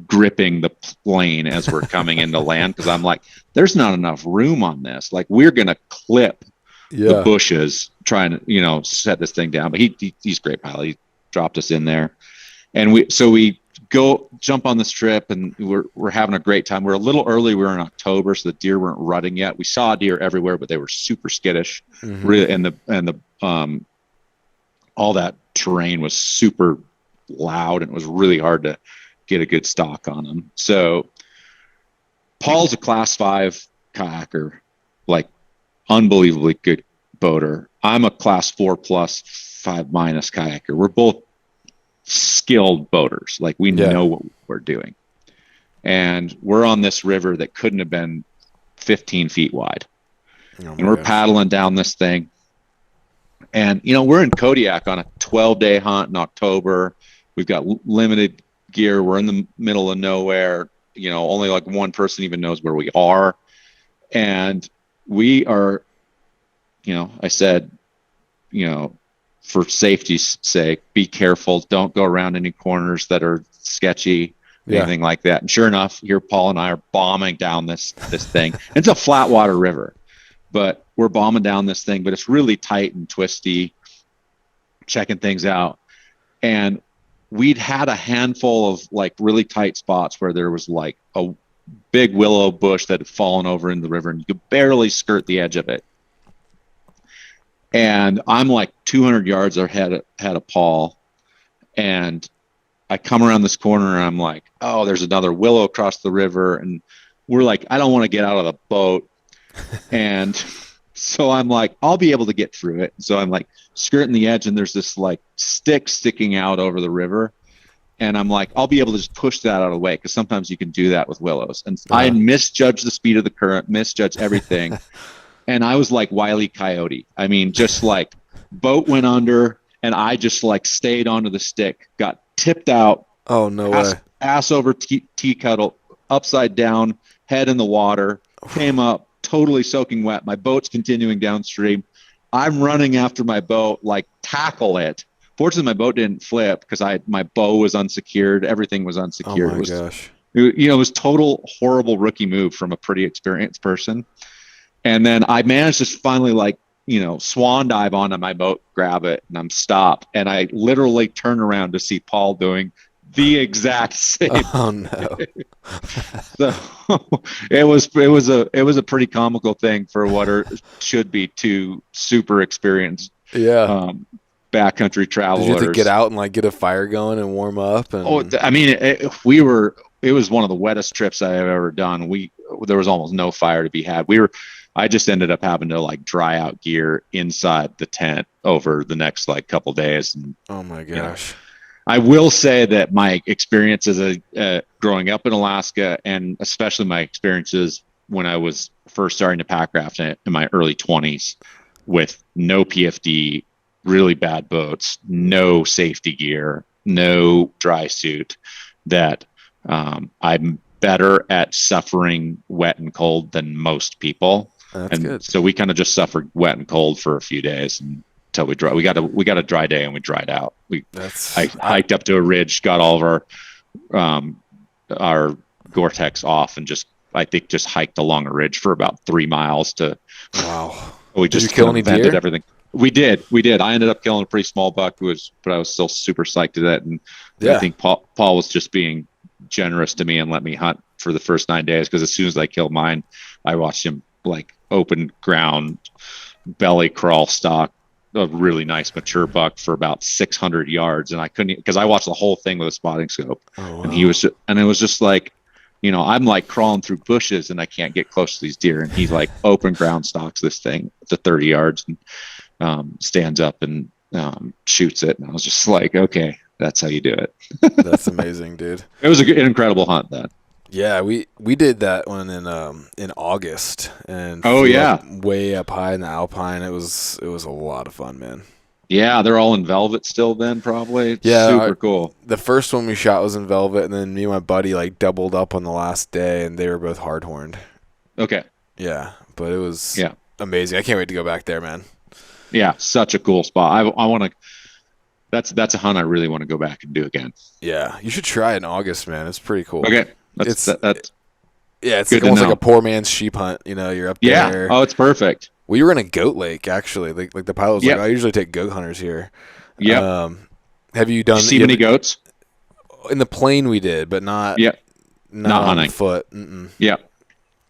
Speaker 2: gripping the plane as we're coming into land. Cause I'm like, there's not enough room on this. Like we're going to clip the bushes trying to, set this thing down. But he's a great pilot. He dropped us in there, and we go jump on this trip, and we're having a great time. We're a little early. We were in October, so the deer weren't rutting yet. We saw deer everywhere, but they were super skittish. Mm-hmm. Really, and the all that terrain was super loud, and it was really hard to get a good stock on them. So Paul's a class 5 kayaker, like unbelievably good boater. I'm a class 4 plus 5 minus kayaker. We're both skilled boaters. Like we know what we're doing. And we're on this river that couldn't have been 15 feet wide. And we're paddling down this thing. And, we're in Kodiak on a 12-day hunt in October. We've got limited gear. We're in the middle of nowhere. Only like one person even knows where we are. And we are, I said, for safety's sake, be careful. Don't go around any corners that are sketchy, anything like that. And sure enough, here Paul and I are bombing down this thing. It's a flat water river, but we're bombing down this thing, but it's really tight and twisty, checking things out. And we'd had a handful of like really tight spots where there was like a big willow bush that had fallen over in the river and you could barely skirt the edge of it. And I'm like 200 yards ahead of Paul. And I come around this corner and I'm like, oh, there's another willow across the river. And we're like, I don't want to get out of the boat. And so I'm like, I'll be able to get through it. So I'm like skirting the edge and there's this like stick sticking out over the river. And I'm like, I'll be able to just push that out of the way because sometimes you can do that with willows. And I misjudged the speed of the current, misjudged everything. And I was like Wile E. Coyote. I mean, just like boat went under and I just like stayed onto the stick, got tipped out.
Speaker 1: Oh, no way.
Speaker 2: Ass over tea kettle, upside down, head in the water, came up totally soaking wet. My boat's continuing downstream. I'm running after my boat, like tackle it. Fortunately, my boat didn't flip because my bow was unsecured. Everything was unsecured.
Speaker 1: Oh my gosh.
Speaker 2: It was total horrible rookie move from a pretty experienced person. And then I managed to finally like, swan dive onto my boat, grab it, and I'm stopped. And I literally turn around to see Paul doing the exact same.
Speaker 1: Oh no.
Speaker 2: So it was a pretty comical thing for what should be two super experienced backcountry travelers.
Speaker 1: Did you have to get out and like get a fire going and warm up? And...
Speaker 2: I mean, it was one of the wettest trips I have ever done. There was almost no fire to be had. I just ended up having to like dry out gear inside the tent over the next like couple days. And,
Speaker 1: oh my gosh.
Speaker 2: I will say that my experiences growing up in Alaska, and especially my experiences when I was first starting to pack raft in my early 20s with no PFD, really bad boats, no safety gear, no dry suit, that I'm better at suffering wet and cold than most people.
Speaker 1: That's good.
Speaker 2: So we kind of just suffered wet and cold for a few days until we dry. We got a dry day and we dried out. I hiked up to a ridge, got all of our Gore-Tex off, and just hiked along a ridge for about 3 miles to.
Speaker 1: Wow.
Speaker 2: We
Speaker 1: Did
Speaker 2: just
Speaker 1: you kill any deer?
Speaker 2: Everything. We did. I ended up killing a pretty small buck, but I was still super psyched at it. And I think Paul was just being generous to me and let me hunt for the first 9 days, because as soon as I killed mine, I watched him like open ground, belly crawl stalk a really nice mature buck for about 600 yards. And I couldn't, because I watched the whole thing with a spotting scope.
Speaker 1: Oh, wow.
Speaker 2: And it was just like, I'm like crawling through bushes and I can't get close to these deer. And he's like open ground stalks this thing to 30 yards and stands up and shoots it. And I was just like, okay, that's how you do it.
Speaker 1: That's amazing, dude. It
Speaker 2: was an incredible hunt then.
Speaker 1: Yeah, we did that one in August, and way up high in the Alpine. It was a lot of fun, man.
Speaker 2: Yeah, they're all in velvet still then, probably.
Speaker 1: Yeah,
Speaker 2: super cool.
Speaker 1: The first one we shot was in velvet, and then me and my buddy like doubled up on the last day, and they were both hard horned.
Speaker 2: Okay.
Speaker 1: Yeah, but it was amazing. I can't wait to go back there, man.
Speaker 2: Yeah, such a cool spot. I want to. That's a hunt I really want to go back and do again.
Speaker 1: Yeah, you should try it in August, man. It's pretty cool.
Speaker 2: Okay.
Speaker 1: It's
Speaker 2: like
Speaker 1: almost like a poor man's sheep hunt. You're up there.
Speaker 2: Yeah. Oh, it's perfect.
Speaker 1: We were in a goat lake, actually. Like the pilot was like, I usually take goat hunters here.
Speaker 2: Yeah.
Speaker 1: Have you done?
Speaker 2: Did you see many goats?
Speaker 1: In the plain we did, but not.
Speaker 2: Yeah.
Speaker 1: Not
Speaker 2: hunting.
Speaker 1: On foot. Mm-mm.
Speaker 2: Yeah.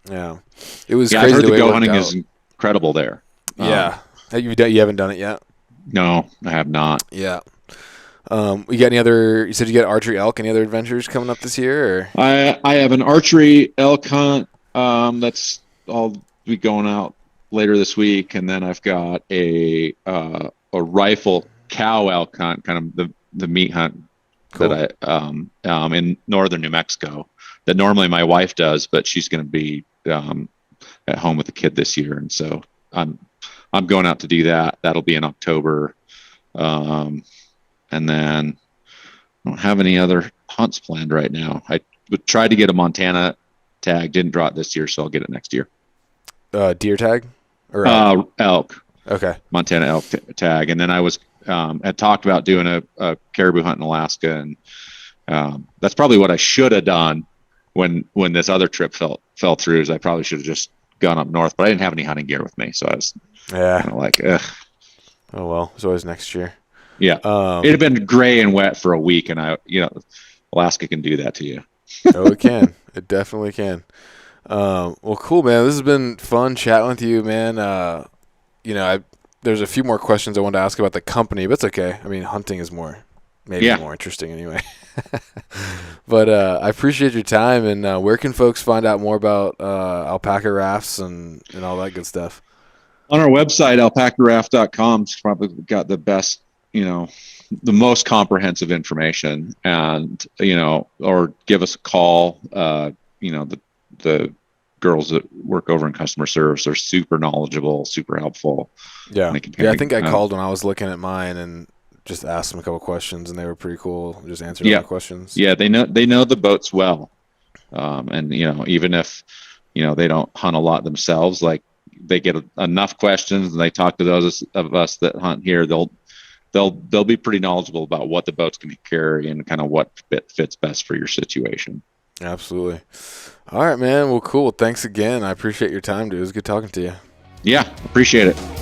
Speaker 1: Yeah. It was
Speaker 2: crazy.
Speaker 1: I heard
Speaker 2: the goat hunting is incredible there.
Speaker 1: Yeah. You haven't done it yet?
Speaker 2: No, I have not.
Speaker 1: Yeah. You got any other? You said you got archery elk. Any other adventures coming up this year? Or?
Speaker 2: I have an archery elk hunt. That's I'll be going out later this week, and then I've got a rifle cow elk hunt, kind of the meat hunt that I in northern New Mexico that normally my wife does, but she's going to be at home with the kid this year, and so I'm going out to do that. That'll be in October. And then I don't have any other hunts planned right now. I would try to get a Montana tag. Didn't draw it this year, so I'll get it next year.
Speaker 1: deer tag or
Speaker 2: elk.
Speaker 1: Okay.
Speaker 2: Montana elk tag. And then I was had talked about doing a caribou hunt in Alaska, and that's probably what I should have done when this other trip fell through. Is I probably should have just gone up north, but I didn't have any hunting gear with me, so I was kind of like, ugh.
Speaker 1: Oh well, it's always next year.
Speaker 2: Yeah, it had been gray and wet for a week, and Alaska can do that to you.
Speaker 1: Oh, it can. It definitely can. Well, cool, man. This has been fun chatting with you, man. There's a few more questions I wanted to ask about the company, but it's okay. I mean, hunting is more interesting anyway. But I appreciate your time. And where can folks find out more about Alpacka Rafts and all that good stuff?
Speaker 2: On our website, alpackaraft.com, it's probably got the best, the most comprehensive information, and, or give us a call. The girls that work over in customer service are super knowledgeable, super helpful.
Speaker 1: Yeah. I think I called when I was looking at mine and just asked them a couple questions, and they were pretty cool. Just answered all the questions.
Speaker 2: Yeah. They know the boats well. And, even if, they don't hunt a lot themselves, like they get enough questions and they talk to those of us that hunt here, they'll be pretty knowledgeable about what the boats can carry and kind of what fits best for your situation.
Speaker 1: Absolutely. All right, man. Well, cool. Thanks again. I appreciate your time, dude. It was good talking to you.
Speaker 2: Yeah, appreciate it.